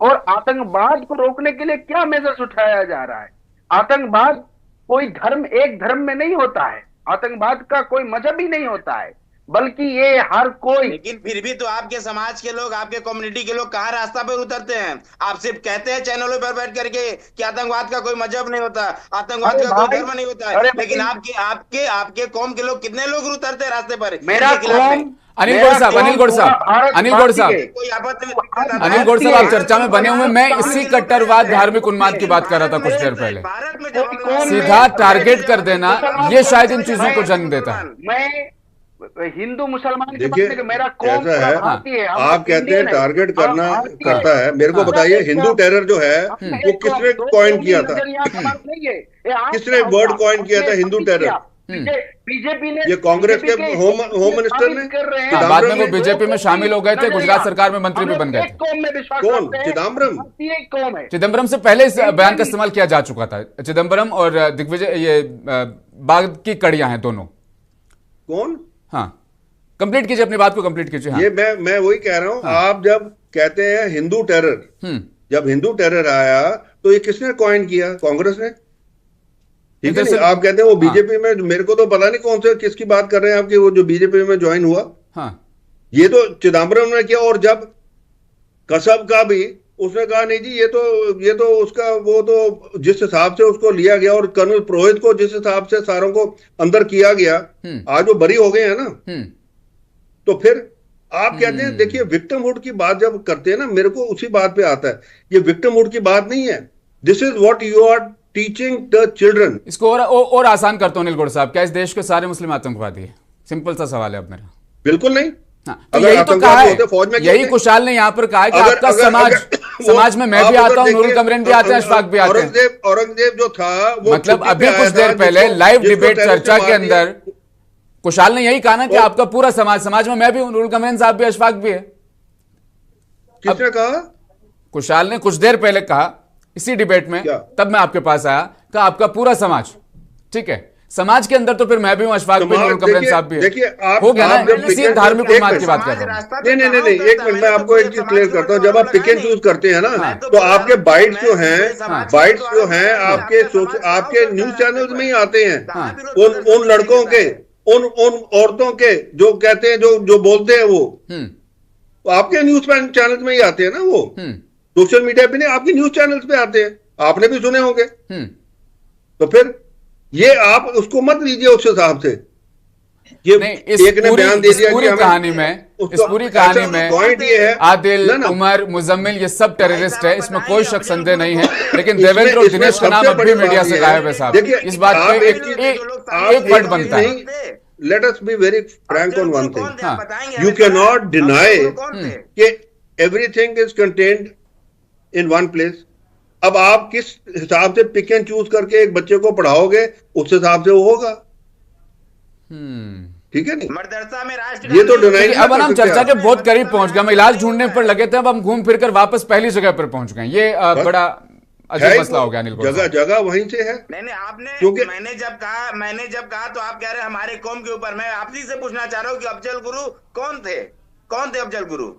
और आतंकवाद को रोकने के लिए क्या मेजर्स उठाया जा रहा है। आतंकवाद कोई एक धर्म में नहीं होता है, आतंकवाद का कोई मजहब ही नहीं होता है, बल्कि ये हर कोई। लेकिन फिर भी तो आपके समाज के लोग, आपके कम्युनिटी के लोग कहाँ रास्ता पर उतरते हैं? आप सिर्फ कहते हैं चैनलों पर बैठ करके कि आतंकवाद का कोई मजहब नहीं होता, आतंकवाद का कोई धर्म नहीं होता है, लेकिन आपके कौम के लोग, कितने लोग उतरते हैं रास्ते पर? मेरा कौम, अनिल गौड़ साहब, आप चर्चा में बने हुए, मैं इसी कट्टरवाद, धार्मिक उन्माद की बात कर रहा था कुछ देर पहले। सीधा टारगेट कर देना, ये शायद इन चीजों को जन्म देता है। मैं हिंदू मुसलमान देखिए, मेरा कौम ऐसा है, आप कहते हैं टारगेट करता है, मेरे को बताइए हिंदू टेरर जो है वो किसने कॉइन किया था? किसने वर्ड कॉइन किया था हिंदू टेरर? बीजेपी ने, ये कांग्रेस के होम मिनिस्टर ने, बाद में वो बीजेपी में शामिल हो गए थे, गुजरात सरकार में मंत्री भी बन गए थे। कौन? चिदम्बरम से पहले इस बयान का इस्तेमाल किया जा चुका था। चिदम्बरम और दिग्विजय, ये बाग की कड़ियां हैं दोनों। कौन? हाँ, कंप्लीट कीजिए, अपनी बात को कंप्लीट कीजिए। हाँ। ये मैं वही कह रहा हूँ। हाँ। आप जब कहते हैं हिंदू टेरर, जब हिंदू टेरर आया तो ये किसने कॉइन किया? कांग्रेस ने। ठीक है, आप कहते हैं वो बीजेपी में, मेरे को तो पता नहीं कौन से किसकी बात कर रहे हैं आपकी, वो जो बीजेपी में ज्वाइन हुआ। हाँ। ये तो चिदम्बरम ने किया। और जब कसब का भी उसने कहा नहीं जी, ये तो उसका, वो तो जिस हिसाब से उसको लिया गया और कर्नल पुरोहित को जिस हिसाब से सारों को अंदर किया गया, आज वो बरी हो गए हैं ना। तो फिर आप कहते हैं, देखिए विक्टिमहुड की बात जब करते हैं ना, मेरे को उसी बात पे आता है, ये विक्टिमहुड की बात नहीं है। This is what you are teaching the children. इसको और आसान करता हूं अनिल गौड़ साहब, क्या इस देश के सारे मुस्लिम आतंकवादी है? सिंपल सा सवाल है अब मेरा। बिल्कुल नहीं। तो यही तो कहा है, यही कुशाल ने यहाँ पर कहा है कि आपका समाज में मैं भी आता हूँ, नूरुल कमरन भी आते हैं, अशफाक भी आते हैं। औरंगजेब जो था वो, मतलब अभी कुछ देर पहले लाइव डिबेट चर्चा के अंदर कुशाल ने यही कहा ना कि आपका पूरा समाज में मैं भी हूं, नूरुल कमरन साहब भी, अशफाक भी है। किसने कहा? कुशाल ने कुछ देर पहले कहा इसी डिबेट में, तब मैं आपके पास आया, कहा आपका पूरा समाज। ठीक है, समाज के अंदर तो फिर मैं भी हूं, अशफाक भी, नूरुल कमरन साहब भी है। देखिए आप हो गया ना, जब इसी धार्मिक उन्माद की बात कर रहा हूं। नहीं, एक मिनट मैं आपको एक चीज क्लियर करता हूँ। जब आप पिक एंड चूज करते हैं ना, तो आपके बाइट्स जो हैं आपके न्यूज चैनल्स में ही आते हैं, उन लड़कों के, उन औरतों के जो कहते हैं, जो बोलते हैं, वो आपके न्यूज चैनल्स में ही आते हैं ना। वो सोशल मीडिया पे नहीं, आपके न्यूज चैनल्स पे आते हैं, आपने भी सुने होंगे। तो फिर ये आप उसको मत लीजिए उस हिसाब से। ये एक ने बयान दे दिया कि इस पूरी कहानी में पॉइंट ये है, आदिल, उमर, मुजम्मिल ये सब टेररिस्ट है, इसमें कोई शक संदेह नहीं है। लेकिन देवेंद्र और दिनेश का नाम अब भी मीडिया से गायब है साहब। इस बात पे एक वर्ड बनता है। Let us be very frank on one thing, you can not deny कि everything is contained in one place. अब आप किस हिसाब से पिक एंड चूज करके एक बच्चे को पढ़ाओगे, उस हिसाब से वो होगा। ठीक है नहीं, मदरसा में राष्ट्र ये तो डिनाई। अब हम चर्चा के बहुत करीब पहुंच गए, हम इलाज ढूंढने पर लगे थे, अब हम घूम फिर कर वापस पहली जगह पर पहुंच गए। ये बड़ा अजीब मसला हो गया। अनिल, जगह वहीं से है। नहीं, आपने, क्योंकि मैंने जब कहा तो आप कह रहे हैं हमारे कौम के ऊपर। मैं आपसी से पूछना चाह रहा हूँ कि अफजल गुरु कौन थे अफजल गुरु?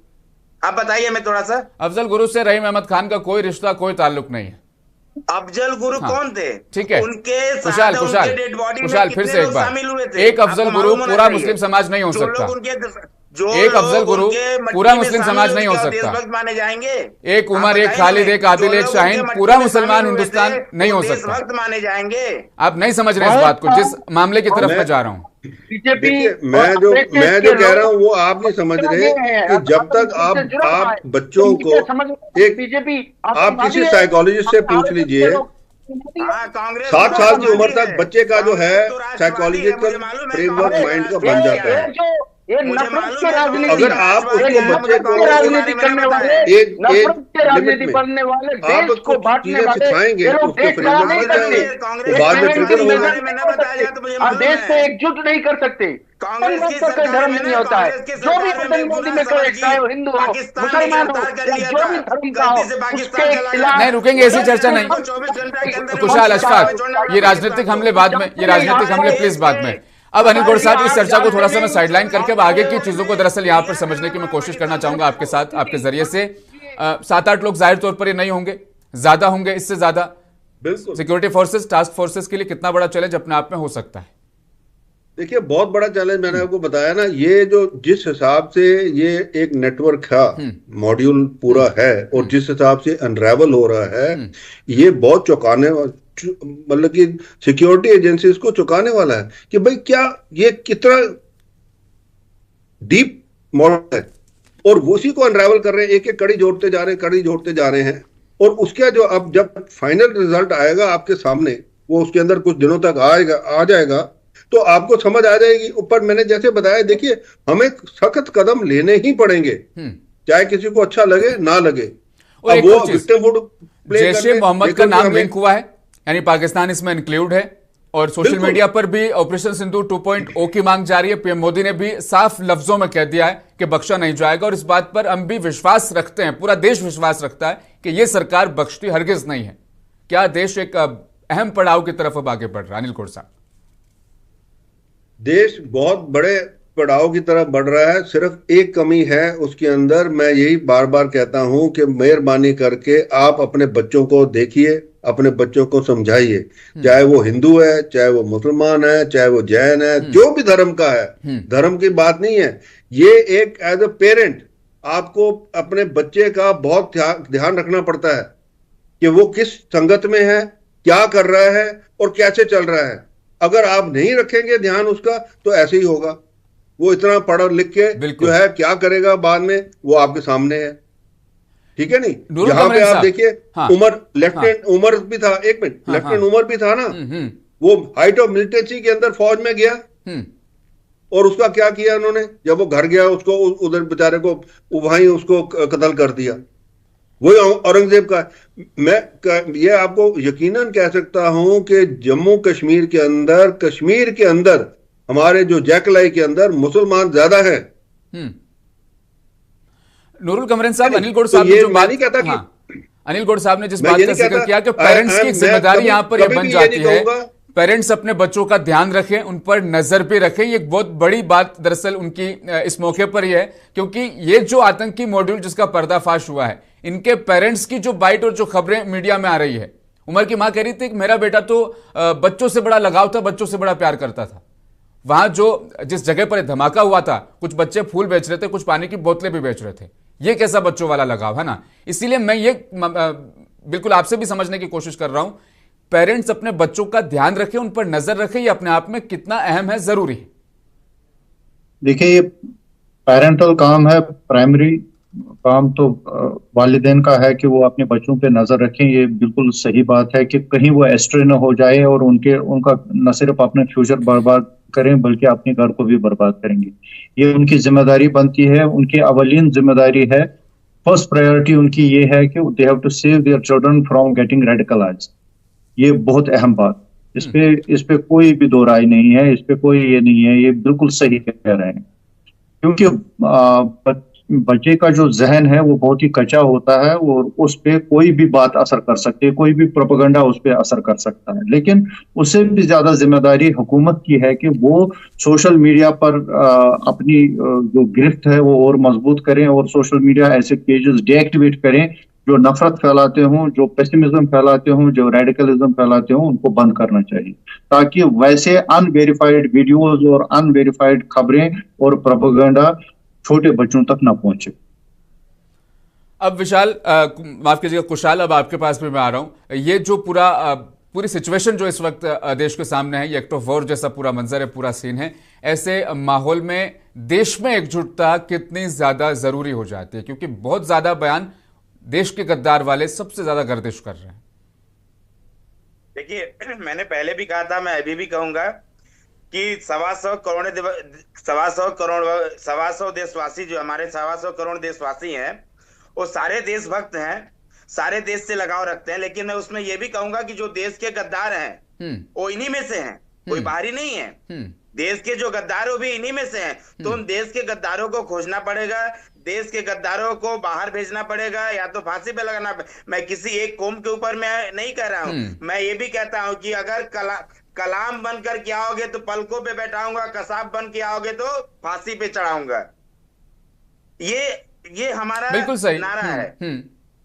आप बताइए मैं थोड़ा सा। अफजल गुरु से रहीम अहमद खान का कोई रिश्ता, कोई ताल्लुक नहीं है। अफजल गुरु कौन थे? ठीक है, उनके खुशहाल फिर से एक बार, एक अफजल गुरु पूरा मुस्लिम समाज नहीं हो सकता। एक अफजल गुरु पूरा मुस्लिम समाज नहीं हो सकता। माने जाएंगे। एक उमर, एक खालिद, एक आदिल, एक शाहीन पूरा मुसलमान हिंदुस्तान नहीं हो सकता। माने जाएंगे। आप नहीं समझ रहे इस बात को, जिस मामले की तरफ मैं जा रहा हूँ। बीजेपी मैं जो कह रहा हूँ वो आप नहीं समझ रहे कि जब तक आप बच्चों को आप किसी साइकोलॉजिस्ट से पूछ लीजिए, 7 साल की उम्र तक बच्चे का जो है साइकोलॉजिकल फ्रेमवर्क माइंड का बन जाता है। ये नफरत के राजनीति, अगर आप उसको बच्चे को राजनीति करने वाले, नफरत के राजनीति करने वाले, देश को बांटने वाले सिखाएंगे, उसको फ्रेमवर्क बन जाएंगे, तो बाद में ट्रिगर होगा। देश को एकजुट नहीं कर सकते। कांग्रेस का धर्म नहीं होता है। जो भी आतंकवादी में करे, चाहे हिंदू हो, मुसलमान हो, जो भी धर्म का हो, उसके खिलाफ नहीं रुकेंगे, ऐसी चर्चा नहीं। खुशहाल, अशफाक, ये राजनीतिक हमले बाद में, ये राजनीतिक हमले प्लीज बाद में। अब अनिल गौड़ साहब, इस चर्चा को थोड़ा सा मैं साइडलाइन करके अब आगे की चीजों को दरअसल यहाँ पर समझने की मैं कोशिश करना चाहूंगा आपके साथ, आपके जरिए से। 7-8 लोग जाहिर तौर पर ये नहीं होंगे, ज्यादा होंगे, इससे ज्यादा। बिल्कुल, सिक्योरिटी फोर्सेस, टास्क फोर्सेस के लिए कितना बड़ा चैलेंज अपने आप में हो सकता है? देखिए, बहुत बड़ा चैलेंज मैंने आपको बताया ना। ये जो जिस हिसाब से ये एक नेटवर्क का मॉड्यूल पूरा है और जिस हिसाब से अनरेवल हो रहा है, ये बहुत चौंकाने, मतलब कि सिक्योरिटी एजेंसीज को चौंकाने वाला है कि भाई क्या ये कितना डीप मॉडल है, और उसी को अनरेवल कर रहे हैं, एक एक कड़ी जोड़ते जा रहे हैं। और उसका जो अब जब फाइनल रिजल्ट आएगा आपके सामने, वो उसके अंदर कुछ दिनों तक आ जाएगा, तो आपको समझ आ जाएगी। ऊपर मैंने जैसे बताया, देखिए हमें सख्त कदम लेने ही पड़ेंगे, चाहे किसी को अच्छा लगे ना लगे। और वो जैश-ए मोहम्मद का नाम लिंक हुआ है, यानी पाकिस्तान इसमें इंक्लूड है, और सोशल मीडिया पर भी ऑपरेशन सिंदूर 2.0 की मांग जारी है। पीएम मोदी ने भी साफ लफ्जों में कह दिया है कि बख्शा नहीं जाएगा, और इस बात पर हम भी विश्वास रखते हैं, पूरा देश विश्वास रखता है कि यह सरकार बख्शती हरगिज नहीं है। क्या देश एक अहम पड़ाव की तरफ अब आगे बढ़ रहा है? अनिल गौड़ साहब, देश बहुत बड़े पड़ाव की तरफ बढ़ रहा है। सिर्फ एक कमी है उसके अंदर, मैं यही बार बार कहता हूं कि मेहरबानी करके आप अपने बच्चों को देखिए, अपने बच्चों को समझाइए, चाहे वो हिंदू है, चाहे वो मुसलमान है, चाहे वो जैन है, जो भी धर्म का है, धर्म की बात नहीं है। ये एक एज अ पेरेंट आपको अपने बच्चे का बहुत ध्यान रखना पड़ता है कि वो किस संगत में है, क्या कर रहा है और कैसे चल रहा है। अगर आप नहीं रखेंगे ध्यान उसका, तो ऐसे ही होगा। वो इतना पढ़ लिख के जो है क्या करेगा बाद में, वो आपके सामने है। ठीक है नहीं, यहाँ पे आप देखिए, उमर लेफ्टिनेंट उमर भी था, एक मिनट, लेफ्टिनेंट उमर भी था ना, वो हाइट ऑफ मिलिटेंसी के अंदर फौज में गया, और उसका क्या किया उन्होंने, जब वो घर गया उसको उधर बेचारे को वहीं उसको कत्ल कर दिया। वही औरंगजेब का। मैं ये आपको यकीनन कह सकता हूं कि जम्मू कश्मीर के अंदर हमारे जो जैकलाई के अंदर मुसलमान ज्यादा हैं। नूरुल कमरन साहब, अनिल गौड़ साहब ने जो बात नहीं कहता कि अनिल गौड़ साहब ने जिस बात का जिक्र किया कि पेरेंट्स की जिम्मेदारी यहां पर यह बन जाती है, पेरेंट्स अपने बच्चों का ध्यान रखें, उन पर नजर भी रखें। ये एक बहुत बड़ी बात दरअसल उनकी इस मौके पर ही है, क्योंकि ये जो आतंकी मॉड्यूल जिसका पर्दाफाश हुआ है, इनके पेरेंट्स की जो बाइट और जो खबरें मीडिया में आ रही है, उमर की मां कह रही थी कि मेरा बेटा तो बच्चों से बड़ा लगाव था, बच्चों से बड़ा प्यार करता था। वहां जो जिस जगह पर धमाका हुआ था, कुछ बच्चे फूल बेच रहे थे, कुछ पानी की बोतलें भी बेच रहे थे। ये कैसा बच्चों वाला लगाव है ना। इसीलिए मैं ये बिल्कुल आपसे भी समझने की कोशिश कर रहा हूं, पेरेंट्स अपने बच्चों का ध्यान रखें, उन पर नजर रखें, ये अपने आप में कितना अहम है, जरूरी है। देखिए, ये पेरेंटल काम है, प्राइमरी काम तो वालिदैन का है कि वो अपने बच्चों पे नजर रखें। ये बिल्कुल सही बात है कि कहीं वो एस्ट्रे न हो जाए और उनका न सिर्फ अपने फ्यूचर बर्बाद करें बल्कि अपने घर को भी बर्बाद करेंगे। ये उनकी जिम्मेदारी बनती है, उनकी अवलीन जिम्मेदारी है। फर्स्ट प्रायोरिटी उनकी ये है कि they have to save their children from getting radicalised. ये बहुत अहम बात, इस पे कोई भी दो राय नहीं है, इस पे कोई ये नहीं है, ये बिल्कुल सही कह रहे हैं। क्योंकि बच्चे का जो जहन है वो बहुत ही कच्चा होता है और उस पे कोई भी बात असर कर सकती है, कोई भी प्रोपेगेंडा उस पे असर कर सकता है। लेकिन उससे भी ज्यादा जिम्मेदारी हुकूमत की है कि वो सोशल मीडिया पर अपनी जो गिरफ्त है वो और मजबूत करें और सोशल मीडिया ऐसे पेजेस डीएक्टिवेट करें जो नफरत फैलाते हों, जो पेसिमिज्म फैलाते हों, जो रेडिकलिज्म फैलाते हों, उनको बंद करना चाहिए, ताकि वैसे अनवेरिफाइड वीडियोस और अनवेरिफाइड खबरें और प्रोपेगेंडा छोटे बच्चों तक ना पहुंचे। अब विशाल, माफ कीजिएगा कुशाल, अब आपके पास भी मैं आ रहा हूं। ये जो पूरी सिचुएशन जो इस वक्त देश के सामने है, ये एक्ट ऑफ वॉर जैसा पूरा मंजर है, पूरा सीन है, ऐसे माहौल में देश में एकजुटता कितनी ज्यादा जरूरी हो जाती है, क्योंकि बहुत ज्यादा बयान देश के गद्दार वाले सबसे ज्यादा गर्दिश कर रहे हैं। देखिए, मैंने पहले भी कहा था, मैं अभी भी कहूंगा कि 125 देशवासी, जो हमारे 125 करोड़ देशवासी हैं, वो सारे देशभक्त हैं, सारे देश से लगाव रखते हैं। लेकिन मैं उसमें यह भी कहूंगा कि जो देश के गद्दार हैं वो इन्हीं में से हैं, कोई बाहरी नहीं है। देश के जो गद्दार वो भी इन्हीं में से हैं। तो उन देश के गद्दारों को खोजना पड़ेगा, देश के गद्दारों को बाहर भेजना पड़ेगा, या तो फांसी पे लगाना। मैं किसी एक कौम के ऊपर मैं नहीं कह रहा हूं, मैं ये भी कहता हूं कि अगर कलाम बनकर के आओगे तो पलकों पे बैठाऊंगा, कसाब बन के आओगे तो फांसी पे चढ़ाऊंगा। ये हमारा बिल्कुल सही नारा है।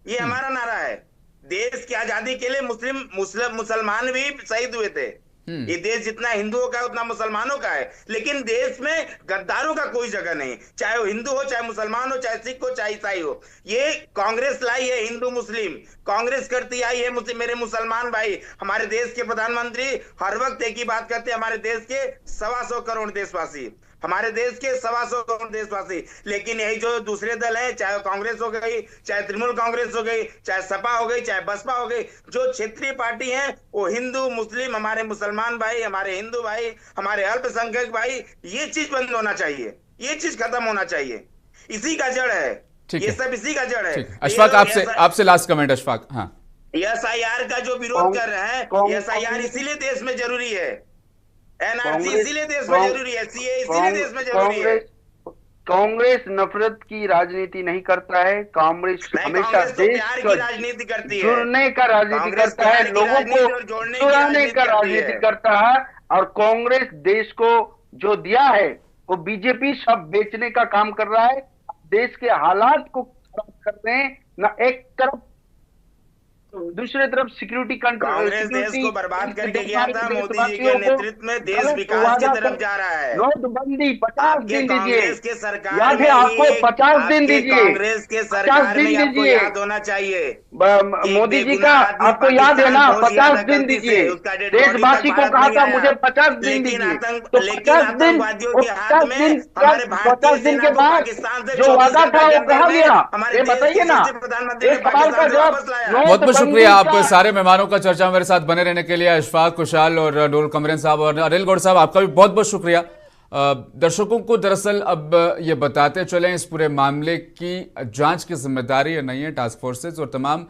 ये हमारा नारा है। देश की आजादी के लिए मुसलमान भी शहीद हुए थे। ये देश जितना हिंदुओं का है उतना मुसलमानों का है, लेकिन देश में गद्दारों का कोई जगह नहीं, चाहे वो हिंदू हो, चाहे मुसलमान हो, चाहे सिख हो, चाहे ईसाई हो। ये कांग्रेस लाई है हिंदू मुस्लिम, कांग्रेस करती आई है मेरे मुसलमान भाई। हमारे देश के प्रधानमंत्री हर वक्त एक ही बात करते हैं, हमारे देश के 125 करोड़ देशवासी, हमारे देश के 125 करोड़ देशवासी। लेकिन यही जो दूसरे दल है, चाहे कांग्रेस हो गई, चाहे तृणमूल कांग्रेस हो गई, चाहे सपा हो गई, चाहे बसपा हो गई, जो क्षेत्रीय पार्टी है वो हिंदू मुस्लिम, हमारे मुसलमान भाई, हमारे हिंदू भाई, हमारे अल्पसंख्यक भाई, ये चीज बंद होना चाहिए, ये चीज खत्म होना चाहिए। इसी का जड़ है, ये सब इसी का जड़ है। अशफाक, आपसे लास्ट कमेंट अशफाक। हाँ, एसआईआर का जो विरोध कर रहे हैं, एसआईआर इसीलिए देश में जरूरी है, एनआरसी इसीलिए देश में जरूरी है, सीए इसीलिए देश में जरूरी है। कांग्रेस नफरत की राजनीति नहीं करता है, कांग्रेस हमेशा देश की राजनीति करती है, जुड़ने का राजनीति करता है, लोगों को जोड़ने का राजनीति करता है। और कांग्रेस देश को जो दिया है वो बीजेपी सब बेचने का काम कर रहा है, देश के हालात को खराब कर रहे हैं। ना एक तरफ दूसरे तरफ सिक्योरिटी कांग्रेस देश को बर्बाद करके गया था, मोदी जी के नेतृत्व में देश विकास की तरफ जा रहा है। नोटबंदी 50 दिन दीजिए, कांग्रेस के सरकार याद है आपको, 50 दिन दीजिए, कांग्रेस के सरकार में आपको याद होना चाहिए, मोदी जी का आपको याद है ना, 50 दिन दीजिए। देशवासी को कहा था मुझे 50 दिन दीजिए, तो 50 दिन, 50 दिन के बाद जो वादा था वो कहा गया, ये बताइए ना। इस सवाल का जवाब बहुत बहुत शुक्रिया आप सारे मेहमानों का चर्चा मेरे साथ बने रहने के लिए, अशफाक, कुशाल और नूरुल कमरेन साहब और अनिल गौड़ साहब, आपका भी बहुत बहुत शुक्रिया। दर्शकों को दरअसल अब ये बताते चलें, इस पूरे मामले की जांच की जिम्मेदारी नहीं है टास्क फोर्सेज और तमाम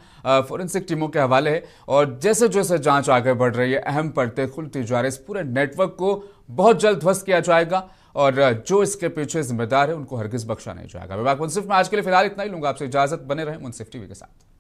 फोरेंसिक टीमों के हवाले है, और जैसे जैसे जांच आगे बढ़ रही है, अहम परतें खुलती जा रही है, इस पूरे नेटवर्क को बहुत जल्द ध्वस्त किया जाएगा और जो इसके पीछे जिम्मेदार है उनको हरगिज बख्शा नहीं जाएगा। मैं मुंसिफ में आज के लिए फिलहाल इतना ही लूंगा, आपसे इजाजत, बने रहे मुंसिफ टीवी के साथ।